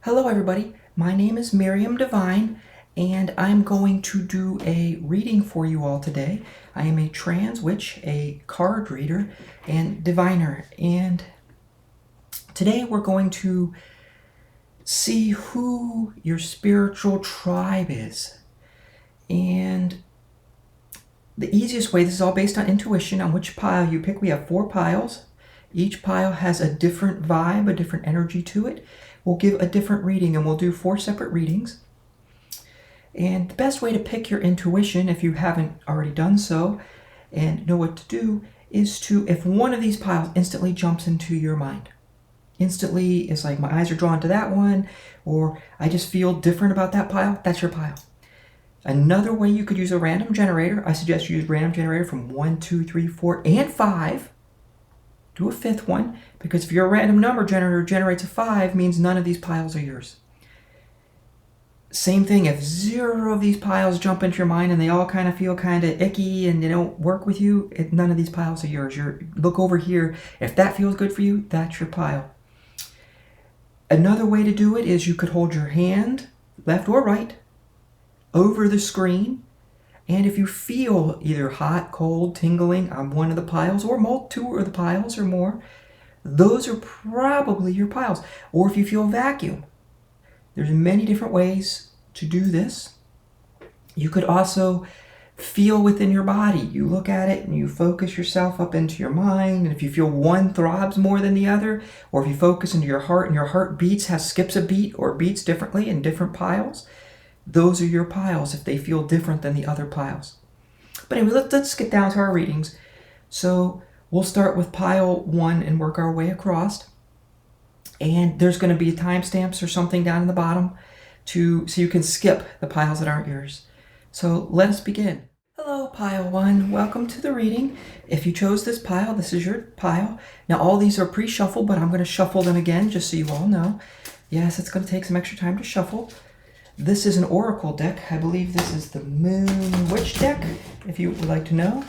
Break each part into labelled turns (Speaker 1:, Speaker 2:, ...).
Speaker 1: Hello everybody, my name is Miriam Divine and I'm going to do a reading for you all today. I am a trans witch, a card reader, and diviner, and today we're going to see who your spiritual tribe is. And the easiest way, this is all based on intuition, on which pile you pick. We have 4 piles. Each pile has a different vibe, a different energy to it. We'll give a different reading and we'll do 4 separate readings. And the best way to pick your intuition, if you haven't already done so and know what to do, is to, if one of these piles instantly jumps into your mind, instantly it's like my eyes are drawn to that one, or I just feel different about that pile, that's your pile. Another way you could use a random generator, I suggest you use random generator from 1, 2, 3, 4, and 5. Do a 5th one, because if your random number generator generates a 5, means none of these piles are yours. Same thing, if 0 of these piles jump into your mind and they all kind of feel kind of icky and they don't work with you, none of these piles are yours. Look over here. If that feels good for you, that's your pile. Another way to do it is you could hold your hand, left or right, over the screen. And if you feel either hot, cold, tingling on one of the piles, or 2 of the piles or more, those are probably your piles. Or if you feel vacuum, there's many different ways to do this. You could also feel within your body. You look at it and you focus yourself up into your mind. And if you feel one throbs more than the other, or if you focus into your heart and your heart skips a beat or beats differently in different piles, those are your piles if they feel different than the other piles. But anyway, let's get down to our readings. So we'll start with pile 1 and work our way across. And there's going to be timestamps or something down in the bottom so you can skip the piles that aren't yours. So let us begin. Hello, pile 1. Welcome to the reading. If you chose this pile, this is your pile. Now all these are pre-shuffled, but I'm going to shuffle them again just so you all know. Yes, it's going to take some extra time to shuffle. This is an oracle deck. I believe this is the Moon Witch deck, if you would like to know.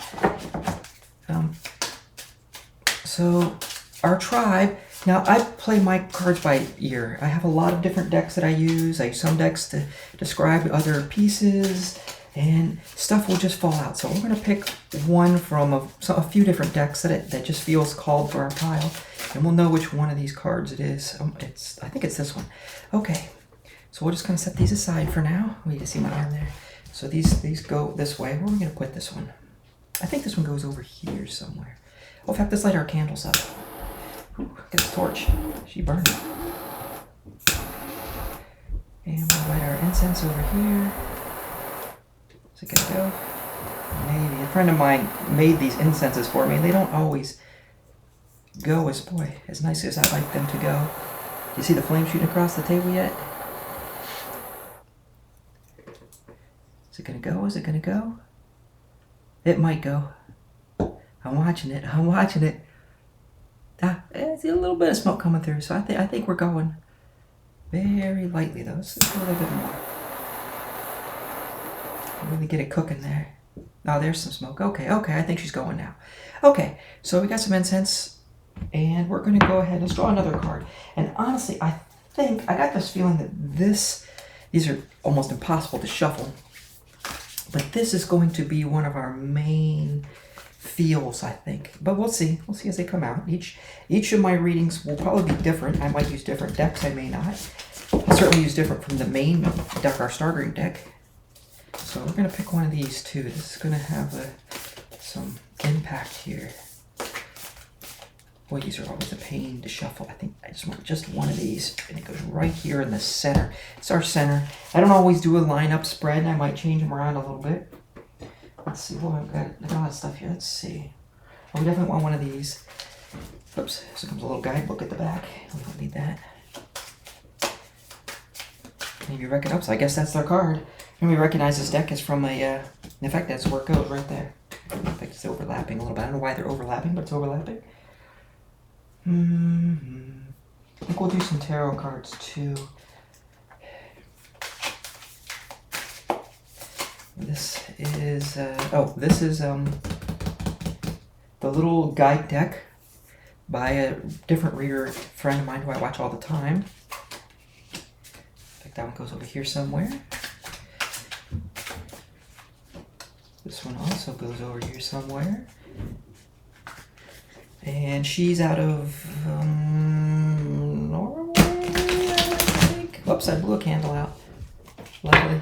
Speaker 1: So our tribe, now I play my cards by ear. I have a lot of different decks that I use. I use some decks to describe other pieces, and stuff will just fall out. So we're going to pick one from a few different decks that just feels called for our pile, and we'll know which one of these cards it is. I think it's this one. Okay. So we're just going to set these aside for now. You can see my arm there. So these go this way. Where are we going to put this one? I think this one goes over here somewhere. Oh, in fact, let's light our candles up. Ooh, get the torch. She burned it. And we'll light our incense over here. Is it going to go? Maybe. A friend of mine made these incenses for me. They don't always go as nice as I like them to go. Do you see the flame shooting across the table yet? Is it going to go? Is it going to go? It might go. I'm watching it. I see a little bit of smoke coming through, so I think we're going. Very lightly, though. Just a little bit more. Really get it cooking there. Oh, there's some smoke. Okay, I think she's going now. Okay, so we got some incense, and we're going to go ahead. Let's draw another card. And honestly, I got this feeling that these are almost impossible to shuffle. But this is going to be one of our main feels, I think. But we'll see. We'll see as they come out. Each of my readings will probably be different. I might use different decks. I may not. I'll certainly use different from the main deck, our Stargate deck. So we're going to pick one of these too. This is going to have some impact here. Boy, these are always a pain to shuffle. I think I just want just one of these, and it goes right here in the center. It's our center. I don't always do a lineup spread. I might change them around a little bit. Let's see. Well, I've got a lot of stuff here. Let's see. Oh, we definitely want one of these. Oops. So comes a little guidebook at the back. We don't need that. Maybe recognize. I guess that's their card. And we recognize this deck is from a. In fact, that's where it goes right there. I think it's overlapping a little bit. I don't know why they're overlapping, but it's overlapping. I think we'll do some tarot cards too. This is the little guide deck by a different reader friend of mine who I watch all the time. like that one goes over here somewhere. This one also goes over here somewhere. And she's out of Norway, I think. Whoops, I blew a candle out. Lovely.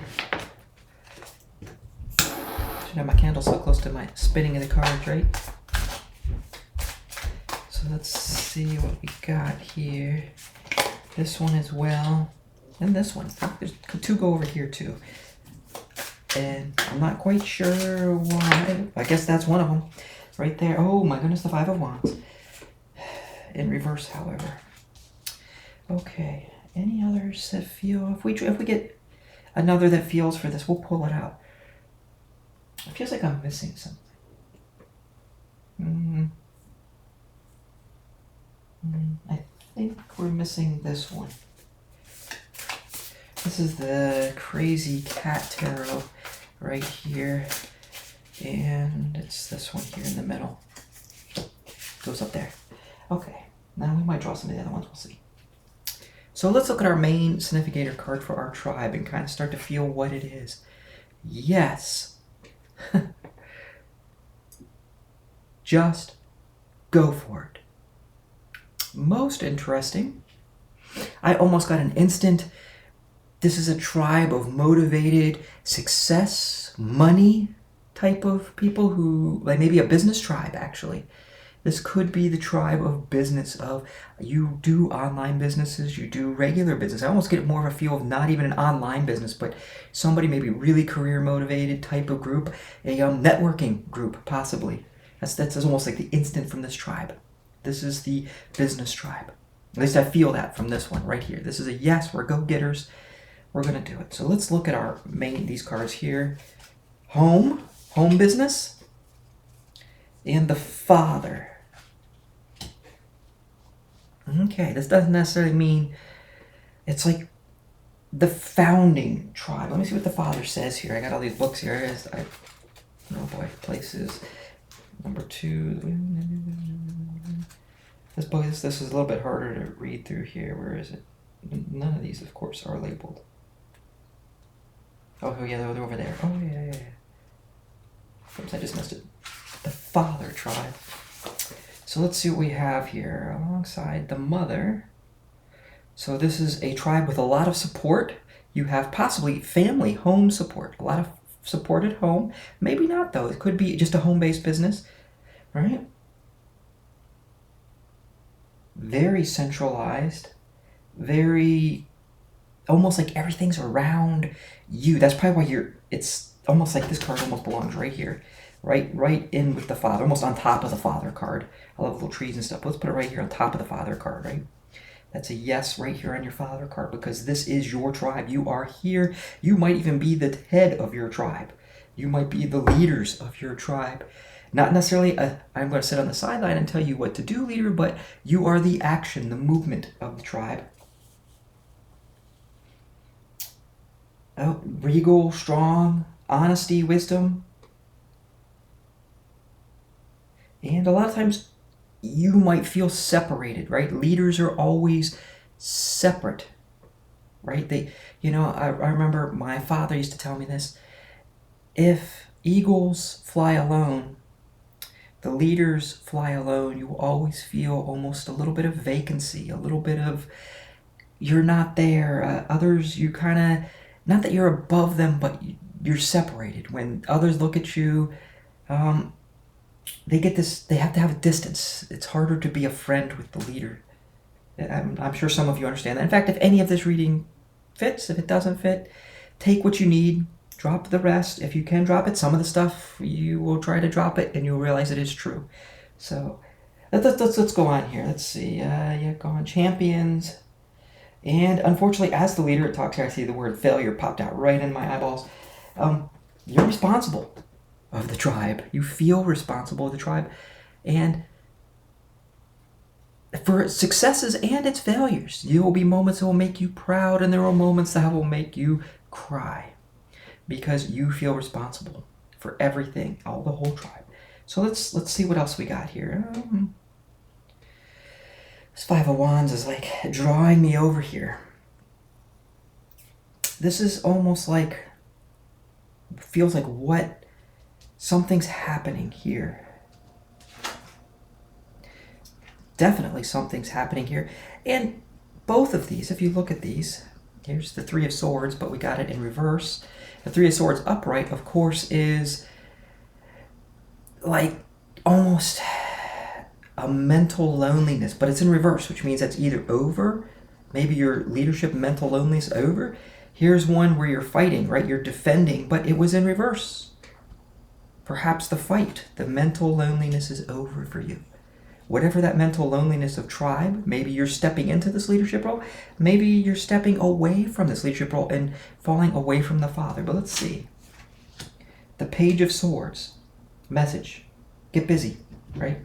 Speaker 1: Should have my candle so close to my spinning of the cards, right? So let's see what we got here. This one as well. And this one. There's two go over here too. And I'm not quite sure why. I guess that's one of them. Right there. Oh my goodness, the Five of Wands. In reverse, however. Okay. Any others that feel... If we get another that feels for this, we'll pull it out. It feels like I'm missing something. I think we're missing this one. This is the Crazy Cat Tarot right here. And it's this one here in the middle. Goes up there. Okay. Now we might draw some of the other ones. We'll see. So let's look at our main significator card for our tribe and kind of start to feel what it is. Yes. Just go for it. Most interesting. I almost got an instant. This is a tribe of motivated success, money type of people who, like maybe a business tribe actually. This could be the tribe of business of you do online businesses, you do regular business. I almost get more of a feel of not even an online business, but somebody maybe really career motivated type of group, a networking group possibly. That's almost like the instant from this tribe. This is the business tribe. At least I feel that from this one right here. This is a yes, we're go-getters. We're going to do it. So let's look at our these cards here. Home business, and the Father. Okay, this doesn't necessarily mean it's like the founding tribe. Let me see what the Father says here. I got all these books here. Oh boy, places. Number 2. This book, this is a little bit harder to read through here. Where is it? None of these, of course, are labeled. Oh yeah, they're over there. Oh yeah. Oops, I just missed it. The Father tribe. So let's see what we have here alongside the Mother. So this is a tribe with a lot of support. You have possibly family, home support. A lot of support at home. Maybe not though. It could be just a home-based business, right? Very centralized. Very, almost like everything's around you. That's probably why it's almost like this card almost belongs right here. Right in with the Father, almost on top of the Father card. I love little trees and stuff. Let's put it right here on top of the Father card, right? That's a yes right here on your Father card because this is your tribe. You are here. You might even be the head of your tribe. You might be the leaders of your tribe. Not necessarily I'm going to sit on the sideline and tell you what to do, leader, but you are the action, the movement of the tribe. Oh, regal, strong, honesty, wisdom. And a lot of times you might feel separated, right? Leaders are always separate, right? I remember my father used to tell me this. If eagles fly alone, the leaders fly alone, you will always feel almost a little bit of vacancy, a little bit of you're not there. Others, you kind of, not that you're above them, but you're separated. When others look at you, they have to have a distance. It's harder to be a friend with the leader. I'm sure some of you understand that. In fact, if any of this reading fits, if it doesn't fit, take what you need, drop the rest. If you can drop it, some of the stuff, you will try to drop it and you'll realize it is true. So let's go on here. Let's see. Go on. Champions. And unfortunately, as the leader, it talks here, I see the word failure popped out right in my eyeballs. You're responsible of the tribe. You feel responsible of the tribe. And for its successes and its failures, there will be moments that will make you proud, and there are moments that will make you cry because you feel responsible for everything, the whole tribe. So let's see what else we got here. This Five of Wands is like drawing me over here. This is almost like, feels like what, something's happening here. Definitely something's happening here. And both of these, if you look at these, here's the Three of Swords, but we got it in reverse. The Three of Swords upright, of course, is like almost a mental loneliness, but it's in reverse, which means that's either over. Maybe your leadership mental loneliness over. Here's one where you're fighting, right? You're defending, but it was in reverse. Perhaps the fight, the mental loneliness is over for you. Whatever that mental loneliness of tribe, maybe you're stepping into this leadership role. Maybe you're stepping away from this leadership role and falling away from the Father. But let's see. The Page of Swords. Message. Get busy, right?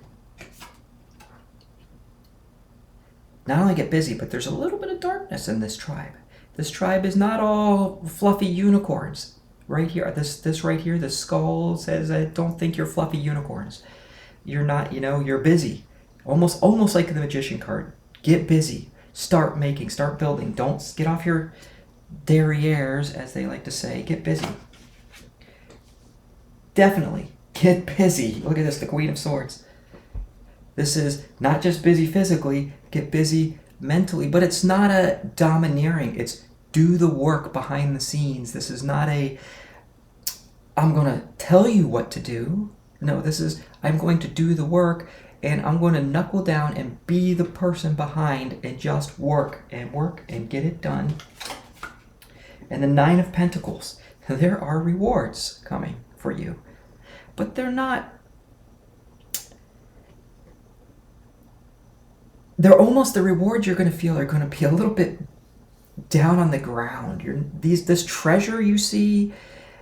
Speaker 1: Not only get busy, but there's a little bit of darkness in this tribe. This tribe is not all fluffy unicorns. Right here, this right here, the skull says, I don't think you're fluffy unicorns. You're not, you're busy. Almost like the Magician card. Get busy. Start making, start building. Don't get off your derrieres, as they like to say. Get busy. Definitely get busy. Look at this, the Queen of Swords. This is not just busy physically, get busy mentally, but it's not a domineering. It's do the work behind the scenes. This is not a, I'm going to tell you what to do. No, this is, I'm going to do the work, and I'm going to knuckle down and be the person behind and just work and get it done. And the Nine of Pentacles. There are rewards coming for you, but they're not, they're almost, the rewards you're going to feel are going to be a little bit down on the ground. This treasure you see,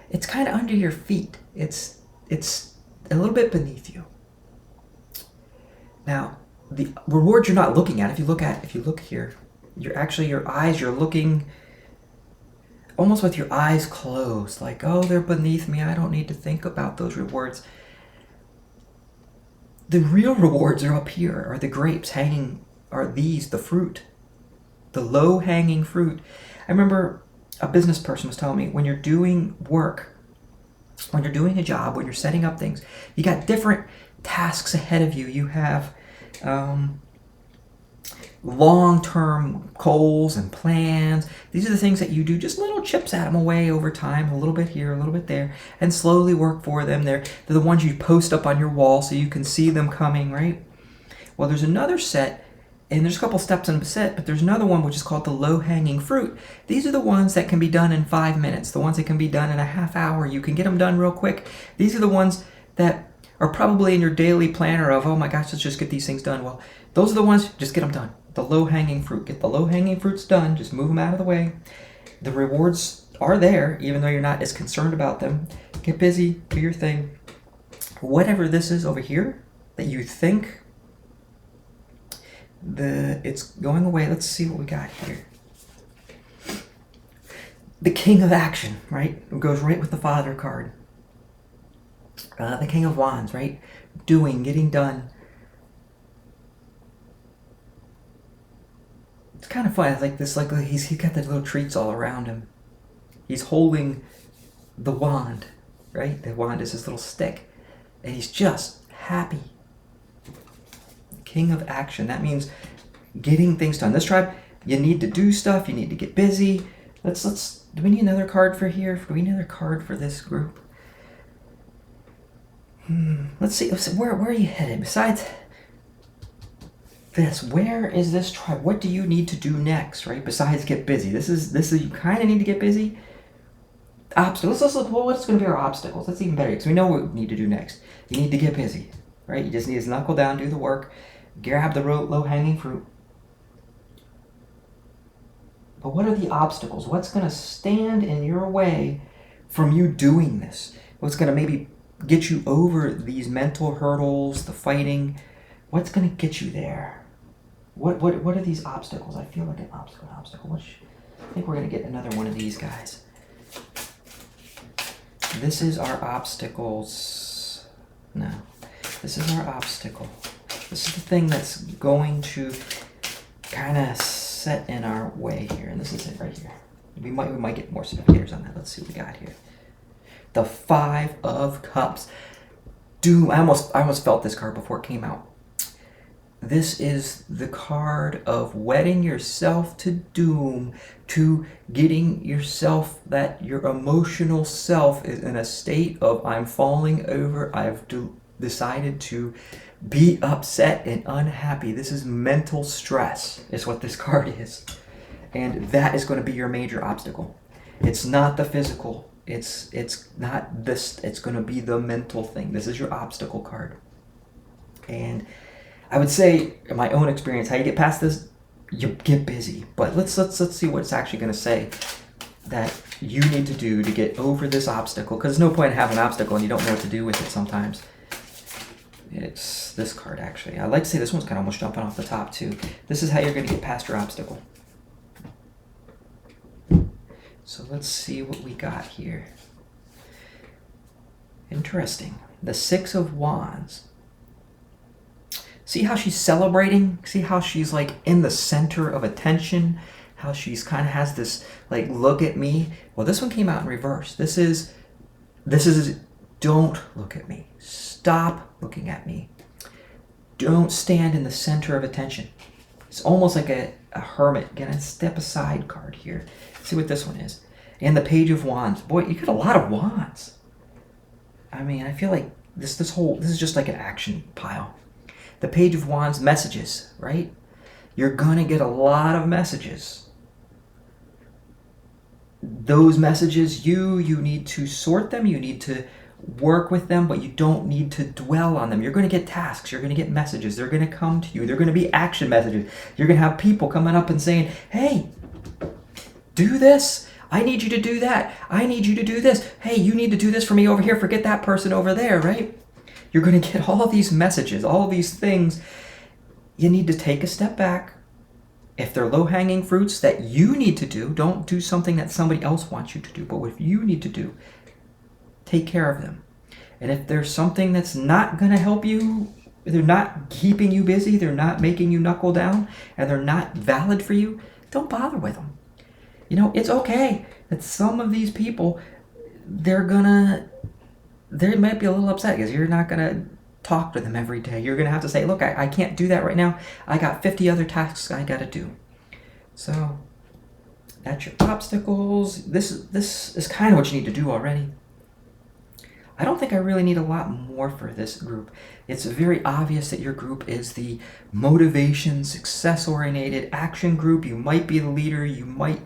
Speaker 1: it's kind of under your feet. It's a little bit beneath you. Now, the rewards you're not looking at, if you look here, you're looking almost with your eyes closed, like, oh, they're beneath me. I don't need to think about those rewards. The real rewards are up here, are the grapes hanging, are these, the fruit, the low-hanging fruit. I remember a business person was telling me, when you're doing work, when you're doing a job, when you're setting up things, you got different tasks ahead of you. You have long-term goals and plans. These are the things that you do, just little chips at them away over time, a little bit here, a little bit there, and slowly work for them. They're the ones you post up on your wall so you can see them coming, right? Well, there's another set, and there's a couple steps in the set, but there's another one which is called the low-hanging fruit. These are the ones that can be done in 5 minutes, the ones that can be done in a half hour. You can get them done real quick. These are the ones that are probably in your daily planner of, oh my gosh, let's just get these things done. Well, those are the ones, just get them done. The low-hanging fruit. Get the low-hanging fruits done. Just move them out of the way. The rewards are there, even though you're not as concerned about them. Get busy. Do your thing. Whatever this is over here that you think it's going away. Let's see what we got here. The King of Action, right? It goes right with the Father card. The King of Wands, right? Doing, getting done. It's kind of fun. It's like this, like he's got the little treats all around him. He's holding the wand, right? The wand is his little stick, and he's just happy. King of Action. That means getting things done. This tribe, you need to do stuff. You need to get busy. Let's. Do we need another card for here? Do we need another card for this group? Let's see. Where are you headed? Besides this, where is this tribe? What do you need to do next, right? Besides get busy. This is you kind of need to get busy. Obstacles. Let's look. Well, what's going to be our obstacles? That's even better because we know what we need to do next. You need to get busy, right? You just need to knuckle down, do the work, grab the low-hanging fruit. But what are the obstacles? What's going to stand in your way from you doing this? What's going to maybe get you over these mental hurdles, the fighting? What's going to get you there? What are these obstacles? I feel like an obstacle. I think we're going to get another one of these guys. This is our obstacles. No. This is our obstacle. This is the thing that's going to kind of set in our way here. And this is it right here. We might get more significators on that. Let's see what we got here. The Five of Cups. Doom. I almost felt this card before it came out. This is the card of wedding yourself to doom, to getting yourself, that your emotional self is in a state of I'm falling over, I've decided to be upset and unhappy. This is mental stress is what this card is. And that is going to be your major obstacle. It's not the physical. It's not this. It's going to be the mental thing. This is your obstacle card. And I would say, in my own experience, how you get past this, you get busy. But let's see what it's actually going to say that you need to do to get over this obstacle. Because there's no point in having an obstacle and you don't know what to do with it sometimes. It's this card, actually. I like to say this one's kind of almost jumping off the top, too. This is how you're going to get past your obstacle. So let's see what we got here. Interesting. The Six of Wands. See how she's celebrating? See how she's like in the center of attention? How she's kind of has this like, look at me. Well, this one came out in reverse. This is don't look at me. Stop looking at me. Don't stand in the center of attention. It's almost like a hermit. Get a step aside card here. Let's see what this one is. And the Page of Wands. Boy, you got a lot of wands. I mean, I feel like this is just like an action pile. The Page of Wands, messages, right? You're going to get a lot of messages. Those messages, you need to sort them. You need to work with them, but you don't need to dwell on them. You're going to get tasks. You're going to get messages. They're going to come to you. They're going to be action messages. You're going to have people coming up and saying, hey, do this. I need you to do that. I need you to do this. Hey, you need to do this for me over here. Forget that person over there, right? You're going to get all these messages, all these things. You need to take a step back. If they're low-hanging fruits that you need to do, don't do something that somebody else wants you to do. But what you need to do, take care of them. And if there's something that's not going to help you, they're not keeping you busy, they're not making you knuckle down, and they're not valid for you, don't bother with them. You know, it's okay that some of these people, they might be a little upset because you're not going to talk to them every day. You're going to have to say, look, I can't do that right now. I got 50 other tasks I got to do. So that's your obstacles. This is kind of what you need to do already. I don't think I really need a lot more for this group. It's very obvious that your group is the motivation, success-oriented action group. You might be the leader. You might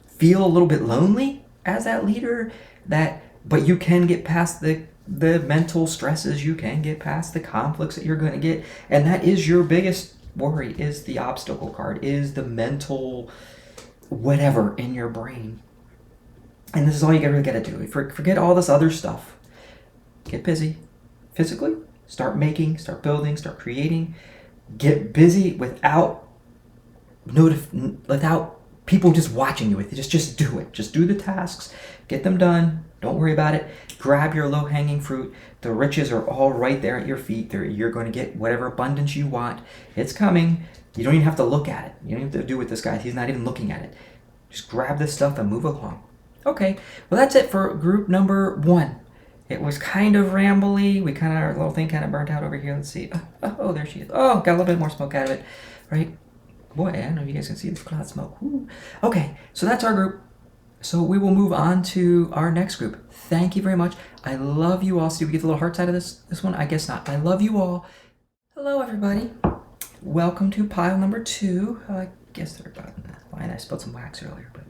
Speaker 1: feel a little bit lonely as that leader, but you can get past the mental stresses. You can get past the conflicts that you're going to get. And that is your biggest worry, is the obstacle card, is the mental whatever in your brain. And this is all you really got to do. Forget all this other stuff. Get busy physically. Start making, start building, start creating. Get busy without people just watching you with it. Just do it. Just do the tasks. Get them done. Don't worry about it. Grab your low-hanging fruit. The riches are all right there at your feet. You're going to get whatever abundance you want. It's coming. You don't even have to look at it. You don't have to do with this guy. He's not even looking at it. Just grab this stuff and move along. Okay, well that's it for group number 1. It was kind of rambly. Our little thing kind of burnt out over here. Let's see. Oh, there she is. Oh, got a little bit more smoke out of it, right? Boy, I don't know if you guys can see this cloud smoke. Woo. Okay, so that's our group. So we will move on to our next group. Thank you very much. I love you all. See, we get the little hearts out of this one? I guess not. I love you all. Hello, everybody. Welcome to pile number 2. I guess they're about in that line. I spilled some wax earlier, but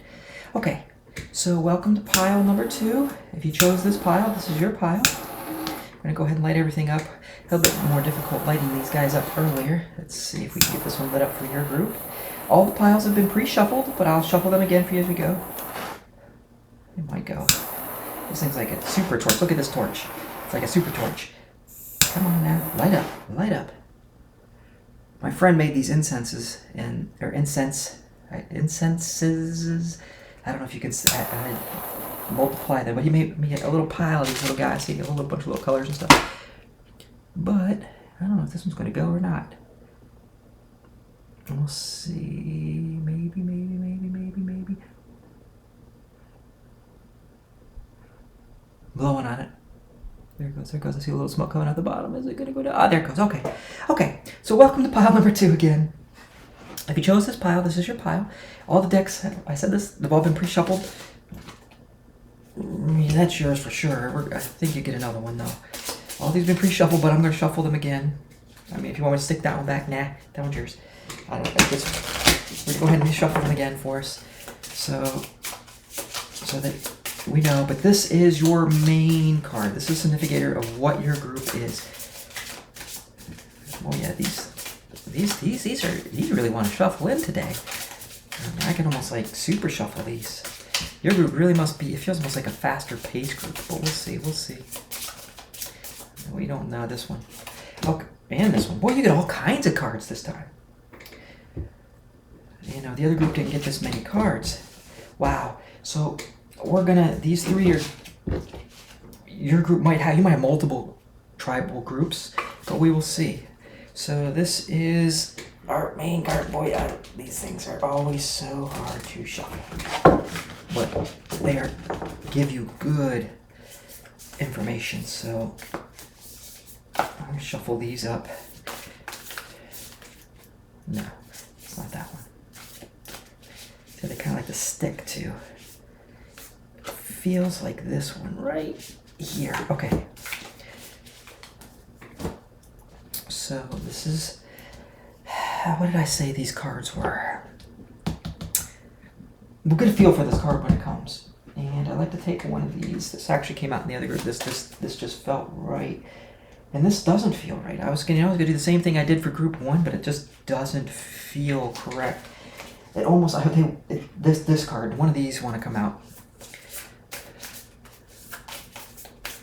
Speaker 1: okay. So welcome to pile number 2. If you chose this pile, this is your pile. I'm going to go ahead and light everything up. A little bit more difficult lighting these guys up earlier. Let's see if we can get this one lit up for your group. All the piles have been pre-shuffled, but I'll shuffle them again for you as we go. It might go. This thing's like a super torch. Look at this torch. It's like a super torch. Come on now. Light up. Light up. My friend made these incenses, incenses. I don't know if you can multiply them, but he made me a little pile of these little guys. He had a bunch of little colors and stuff. But I don't know if this one's going to go or not. We'll see. Maybe. glowing on it. There it goes, there it goes. I see a little smoke coming out the bottom. Is it going to go down? Ah, there it goes. Okay. Okay, so welcome to pile number 2 again. If you chose this pile, this is your pile. All the decks, I said this, they've all been pre-shuffled. That's yours for sure. I think you get another one, though. All these have been pre-shuffled, but I'm going to shuffle them again. I mean, if you want me to stick that one back, nah, that one's yours. I guess we're going to go ahead and shuffle them again for us. So that we know, but this is your main card. This is an indicator of what your group is. Oh yeah, these really want to shuffle in today. I mean, I can almost like super shuffle these. Your group really must be, it feels almost like a faster paced group, but we'll see. We don't know this one. Okay, and this one. Boy, you get all kinds of cards this time. You know, the other group didn't get this many cards. Wow. So we're gonna, these 3 are, your group might have, you might have multiple tribal groups, but we will see. So this is our main card. Boy, these things are always so hard to shuffle, but they give you good information. So I'm gonna shuffle these up. No, it's not that one. So they kind of like to stick to. Feels like this one right here. Okay. So this is, what did I say these cards were? We'll get a feel for this card when it comes. And I like to take one of these. This actually came out in the other group. This just felt right. And this doesn't feel right. I was gonna do the same thing I did for group 1, but it just doesn't feel correct. It almost, I hope this card, one of these want to come out.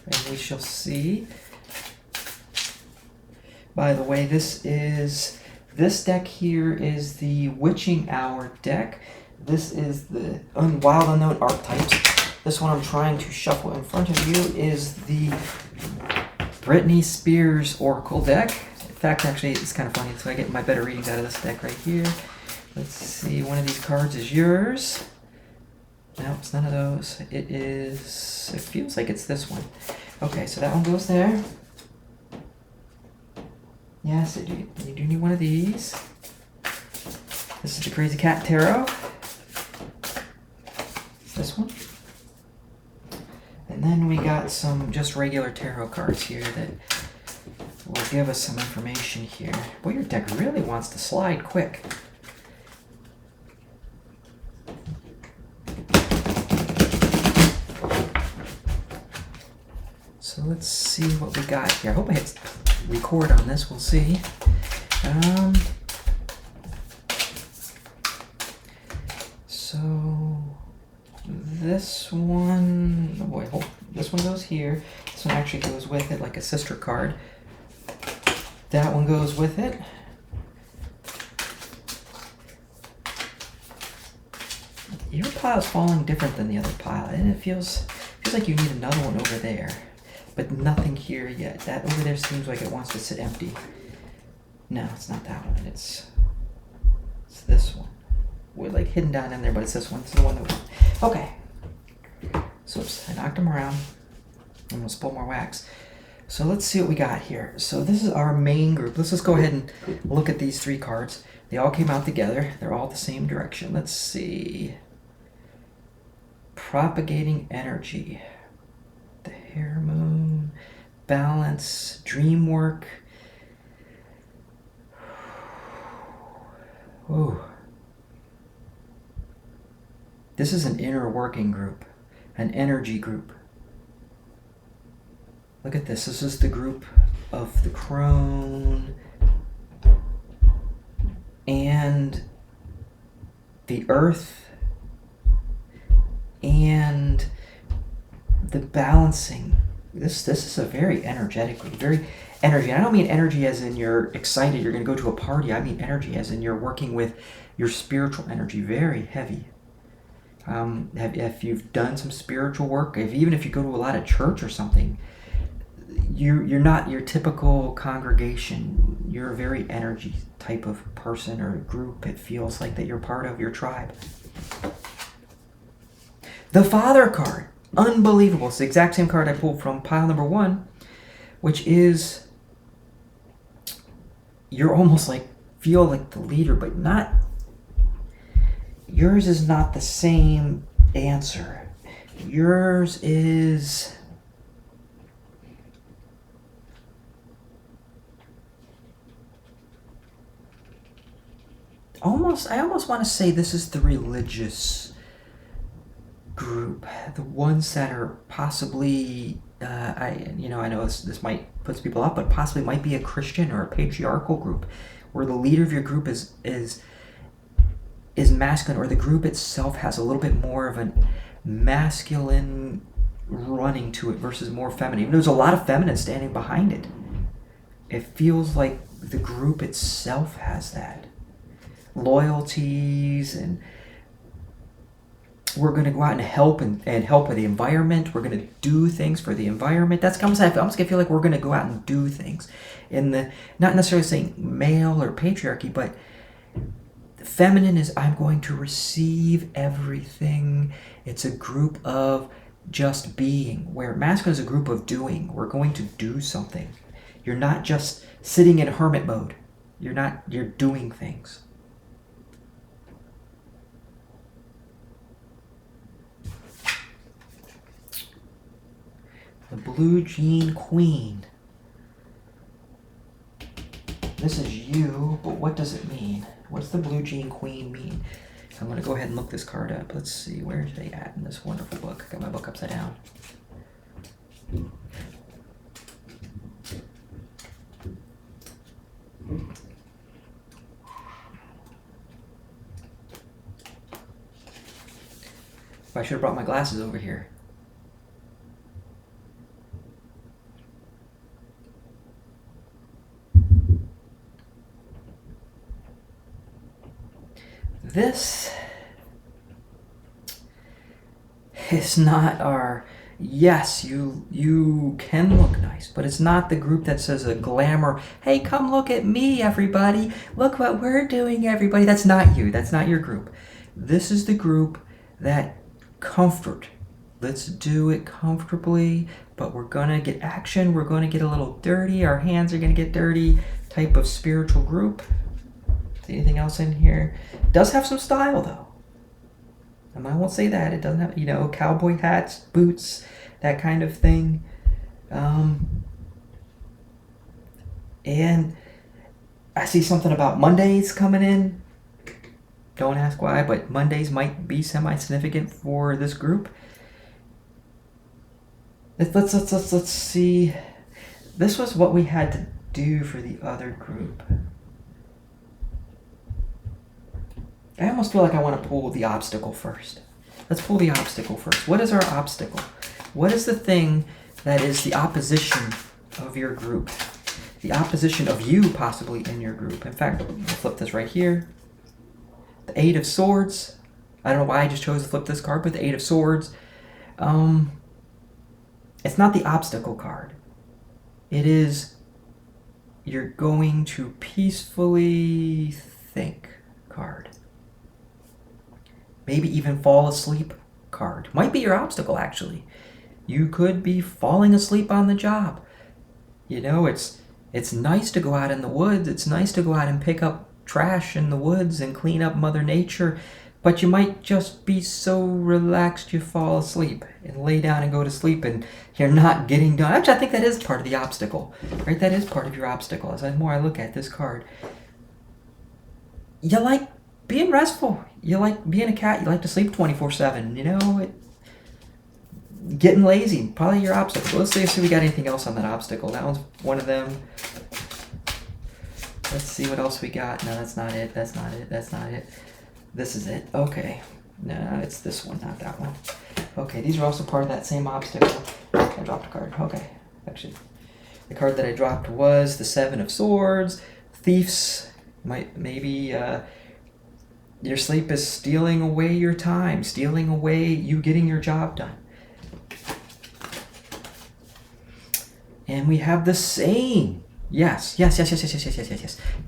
Speaker 1: And we shall see. By the way, this deck here is the Witching Hour deck. This is the Wild Unknown Archetypes. This one I'm trying to shuffle in front of you is the Britney Spears Oracle deck. In fact, actually, it's kind of funny, so I get my better readings out of this deck right here. Let's see, one of these cards is yours. No, it's none of those. It feels like it's this one. Okay, so that one goes there. Yes, you do need one of these. This is the Crazy Cat Tarot. This one. And then we got some just regular tarot cards here that will give us some information here. Boy, your deck really wants to slide quick. So let's see what we got here. I hope I hit record on this. We'll see. So this one, oh boy, this one goes here. This one actually goes with it like a sister card. That one goes with it. Your pile's falling different than the other pile, and it feels like you need another one over there. But nothing here yet. That over there seems like it wants to sit empty. No, it's not that one. It's this one. We're like hidden down in there, but it's this one. It's the one that we... Okay. So I knocked them around. I'm going to spill more wax. So let's see what we got here. So this is our main group. Let's just go ahead and look at these 3 cards. They all came out together. They're all the same direction. Let's see. Propagating energy. The Hare Moon. Balance. Dream work. Ooh. This is an inner working group. An energy group. Look at this. This is the group of the crone and the earth and the balancing. This is a very energetic group. Very energy. I don't mean energy as in you're excited, you're going to go to a party. I mean energy as in you're working with your spiritual energy. Very heavy. If you've done some spiritual work, even if you go to a lot of church or something, you're not your typical congregation. You're a very energy type of person or group. It feels like that you're part of your tribe. The Father card. unbelievable. It's the exact same card I pulled from pile number 1, which is you're almost like feel like the leader, but not. Yours is not the same answer. Yours is I almost want to say this is the religious group, the ones that are possibly I know this might put people off, but possibly might be a Christian or a patriarchal group, where the leader of your group is masculine, or the group itself has a little bit more of a masculine running to it versus more feminine. Even though there's a lot of feminine standing behind it, it feels like the group itself has that loyalties, and we're going to go out and help with the environment. We're going to do things for the environment. That's almost I feel like we're going to go out and do things in the, not necessarily saying male or patriarchy, but feminine is I'm going to receive everything. It's a group of just being, where masculine is a group of doing. We're going to do something. You're not just sitting in hermit mode. You're doing things. The Blue Jean Queen. This is you, but what does it mean? What's the Blue Jean Queen mean? I'm going to go ahead and look this card up. Let's see, where are they at in this wonderful book? I got my book upside down. I should have brought my glasses over here. This is not our, yes, you can look nice, but it's not the group that says a glamour, hey, come look at me, everybody. Look what we're doing, everybody. That's not you. That's not your group. This is the group that comfort. Let's do it comfortably, but we're going to get action. We're going to get a little dirty. Our hands are going to get dirty type of spiritual group. Anything else in here? It does have some style, though. And I won't say that. It doesn't have, cowboy hats, boots, that kind of thing. And I see something about Mondays coming in. Don't ask why, but Mondays might be semi-significant for this group. Let's see. This was what we had to do for the other group. I almost feel like I want to pull the obstacle first. Let's pull the obstacle first. What is our obstacle? What is the thing that is the opposition of your group? The opposition of you possibly in your group. In fact, I'll flip this right here. The Eight of Swords. I don't know why I just chose to flip this card, but the Eight of Swords. It's not the obstacle card. It is you're going to peacefully think card. Maybe even fall asleep card. Might be your obstacle, actually. You could be falling asleep on the job. It's nice to go out in the woods. It's nice to go out and pick up trash in the woods and clean up Mother Nature. But you might just be so relaxed you fall asleep and lay down and go to sleep and you're not getting done. Actually, I think that is part of the obstacle. Right? That is part of your obstacle. As the more I look at this card. You like being restful. You like being a cat. You like to sleep 24/7. Getting lazy. Probably your obstacle. Let's see if we got anything else on that obstacle. That one's one of them. Let's see what else we got. No, that's not it. That's not it. That's not it. This is it. Okay. No, it's this one, not that one. Okay, these are also part of that same obstacle. I dropped a card. Okay. Actually, the card that I dropped was the Seven of Swords. Thieves. Maybe your sleep is stealing away your time, stealing away you getting your job done. And we have the same. Yes.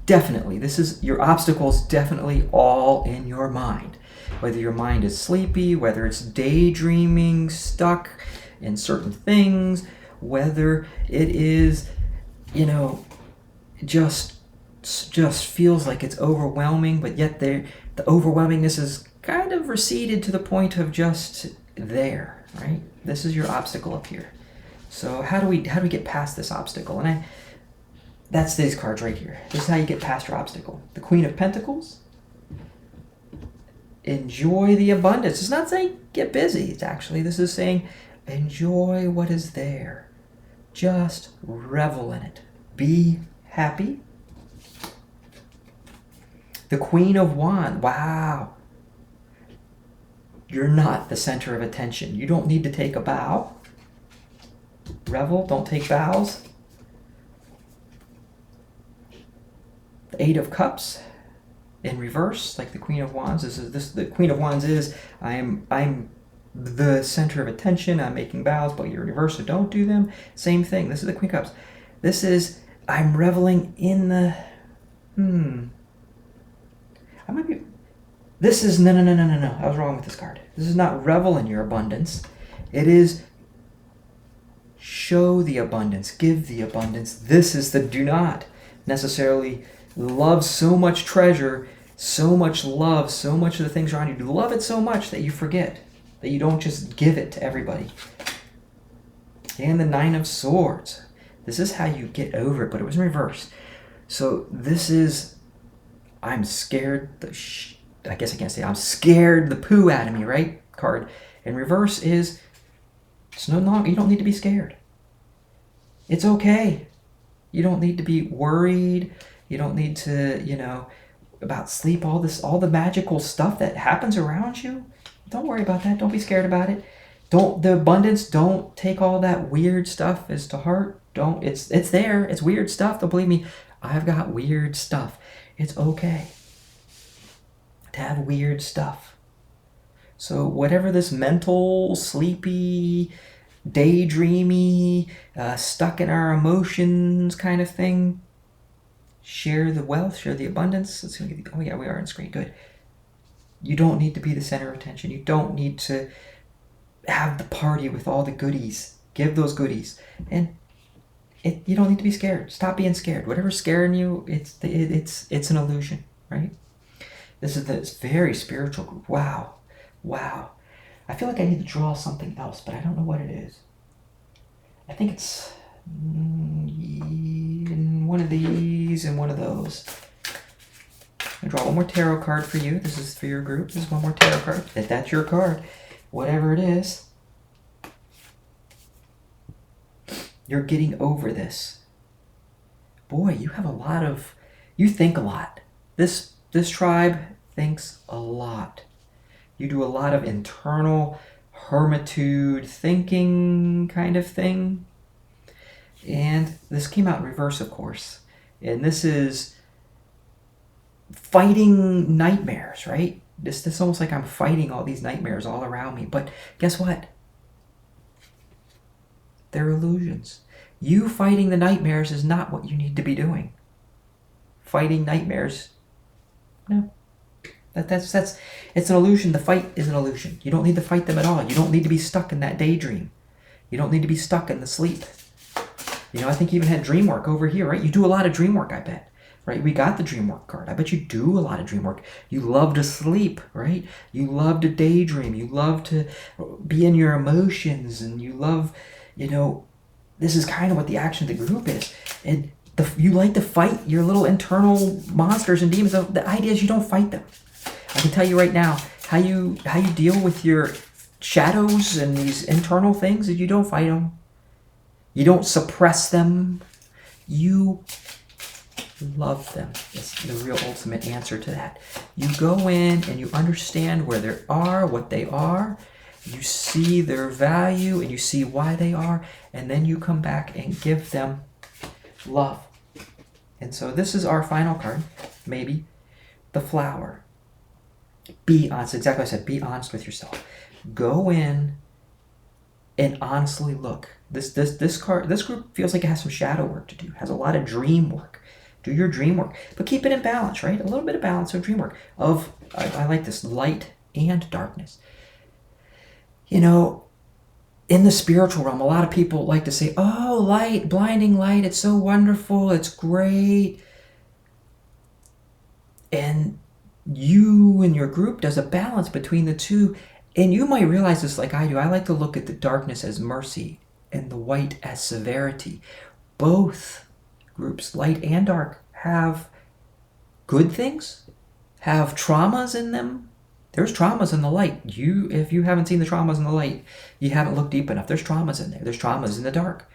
Speaker 1: Definitely. This is your obstacles definitely all in your mind. whether your mind is sleepy, whether it's daydreaming, stuck in certain things, whether it is, you know, just feels like it's overwhelming, but yet the overwhelmingness is kind of receded to the point of just there, right? This is your obstacle up here. So how do we get past this obstacle? And that's these cards right here. This is how you get past your obstacle. The Queen of Pentacles. Enjoy the abundance. It's not saying get busy. This is saying enjoy what is there. Just revel in it. Be happy. The Queen of Wands. Wow. You're not the center of attention. You don't need to take a bow. Revel, don't take vows. The Eight of Cups in reverse, like the Queen of Wands. The Queen of Wands is I'm the center of attention. I'm making vows, but you're in reverse, so don't do them. Same thing. This is the Queen of Cups. This is I'm reveling in the I might be. This is no. I was wrong with this card. This is not revel in your abundance. It is show the abundance, give the abundance. This is the do not necessarily love so much treasure, so much love, so much of the things around you. You love it so much that you forget, that you don't just give it to everybody. And the Nine of Swords. This is how you get over it, but it was in reverse. So this is, I'm scared, I guess I can't say I'm scared the poo out of me, right? Card. In reverse is, it's no longer, you don't need to be scared. It's okay. You don't need to be worried. You don't need to, about sleep, all the magical stuff that happens around you. Don't worry about that. Don't be scared about it. The abundance, don't take all that weird stuff as to heart. It's there. It's weird stuff. Don't believe me. I've got weird stuff. It's okay to have weird stuff. So whatever this mental, sleepy, daydreamy, stuck in our emotions kind of thing, share the wealth, share the abundance. Let's see. Oh yeah, we are on screen. Good. You don't need to be the center of attention. You don't need to have the party with all the goodies. Give those goodies. And you don't need to be scared. Stop being scared. Whatever's scaring you, it's an illusion, right? This is this very spiritual group. Wow. I feel like I need to draw something else, but I don't know what it is. I think it's in one of these and one of those. I draw one more tarot card for you. This is for your group. This is one more tarot card. If that's your card, whatever it is, you're getting over this. Boy, you think a lot. This tribe thinks a lot. You do a lot of internal hermitude thinking kind of thing. And this came out in reverse, of course. And this is fighting nightmares, right? This almost like I'm fighting all these nightmares all around me. But guess what? They're illusions. You fighting the nightmares is not what you need to be doing. Fighting nightmares, no. It's an illusion. The fight is an illusion. You don't need to fight them at all. You don't need to be stuck in that daydream. You don't need to be stuck in the sleep. I think you even had dream work over here, right? You do a lot of dream work, I bet. Right? We got the dream work card. I bet you do a lot of dream work. You love to sleep, right? You love to daydream. You love to be in your emotions, and you love, this is kind of what the action of the group is. And you like to fight your little internal monsters and demons. The idea is you don't fight them. I can tell you right now, how you deal with your shadows and these internal things is you don't fight them. You don't suppress them. You love them. It's the real ultimate answer to that. You go in and you understand where they are, what they are. You see their value and you see why they are. And then you come back and give them love. And so this is our final card, maybe, the Flower. Be honest, exactly what I said, be honest with yourself. Go in and honestly look. This group feels like it has some shadow work to do, has a lot of dream work. Do your dream work, but keep it in balance, right? A little bit of balance of dream work. I like this light and darkness. You know, in the spiritual realm, a lot of people like to say, oh, light, blinding light, it's so wonderful, it's great. And you and your group does a balance between the two. And you might realize this like I do. I like to look at the darkness as mercy and the white as severity. Both groups, light and dark, have good things, have traumas in them. There's traumas in the light. If you haven't seen the traumas in the light, you haven't looked deep enough. There's traumas in there. There's traumas in the dark.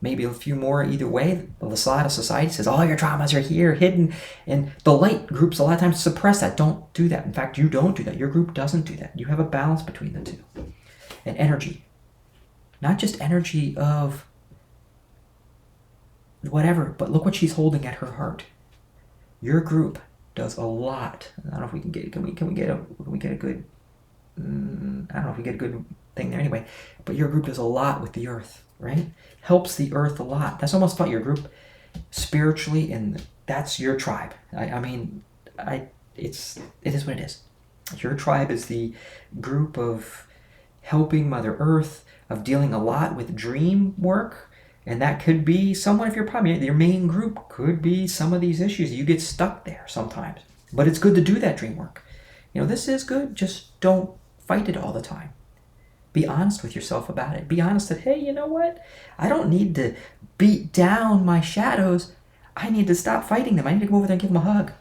Speaker 1: Maybe a few more either way. The lot of society says all your traumas are here, hidden. And the light groups a lot of times suppress that. Don't do that. In fact, you don't do that. Your group doesn't do that. You have a balance between the two. And energy. Not just energy of whatever, but look what she's holding at her heart. Your group does a lot. I don't know if we can get a good I don't know if we get a good thing there anyway, but your group does a lot with the earth, right? Helps the earth a lot. That's almost about your group spiritually, and that's your tribe. It is what it is. Your tribe is the group of helping Mother Earth, of dealing a lot with dream work, and that could be someone, if you're probably, your main group could be some of these issues. You get stuck there sometimes, but it's good to do that dream work. This is good. Just don't fight it all the time. Be honest with yourself about it. Be honest that, hey, you know what? I don't need to beat down my shadows. I need to stop fighting them. I need to go over there and give them a hug.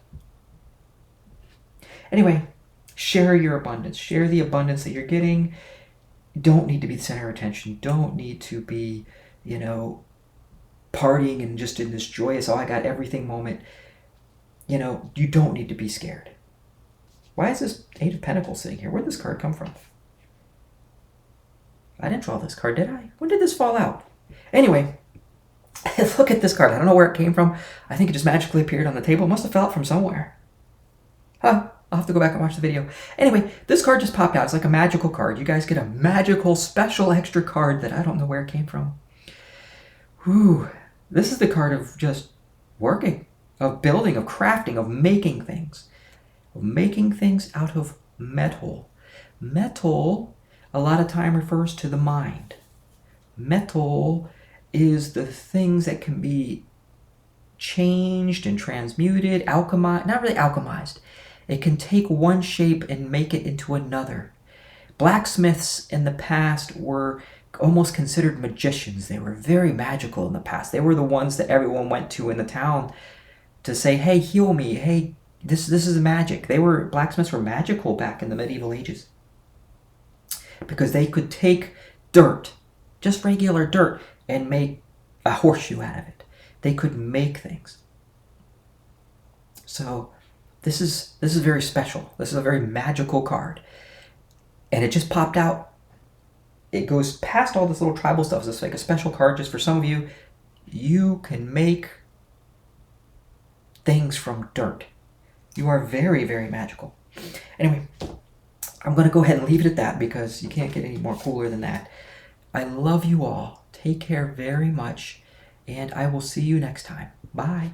Speaker 1: Anyway, share your abundance. Share the abundance that you're getting. You don't need to be the center of attention. Don't need to be, partying and just in this joyous, I got everything moment. You don't need to be scared. Why is this Eight of Pentacles sitting here? Where'd this card come from? I didn't draw this card, did I? When did this fall out? Anyway, look at this card. I don't know where it came from. I think it just magically appeared on the table. It must have fell out from somewhere. I'll have to go back and watch the video. Anyway, this card just popped out. It's like a magical card. You guys get a magical, special, extra card that I don't know where it came from. Whew. This is the card of just working, of building, of crafting, of making things. Of making things out of metal. Metal, a lot of time, refers to the mind. Metal is the things that can be changed and transmuted, alchemized, not really alchemized. It can take one shape and make it into another. Blacksmiths in the past were almost considered magicians. They were very magical in the past. They were the ones that everyone went to in the town to say, hey, heal me. Hey, this is magic. Blacksmiths were magical back in the medieval ages. Because they could take dirt, just regular dirt, and make a horseshoe out of it. They could make things. So this is very special. This is a very magical card. And it just popped out. It goes past all this little tribal stuff. It's like a special card just for some of you. You can make things from dirt. You are very, very magical. Anyway, I'm going to go ahead and leave it at that because you can't get any more cooler than that. I love you all. Take care very much, and I will see you next time. Bye.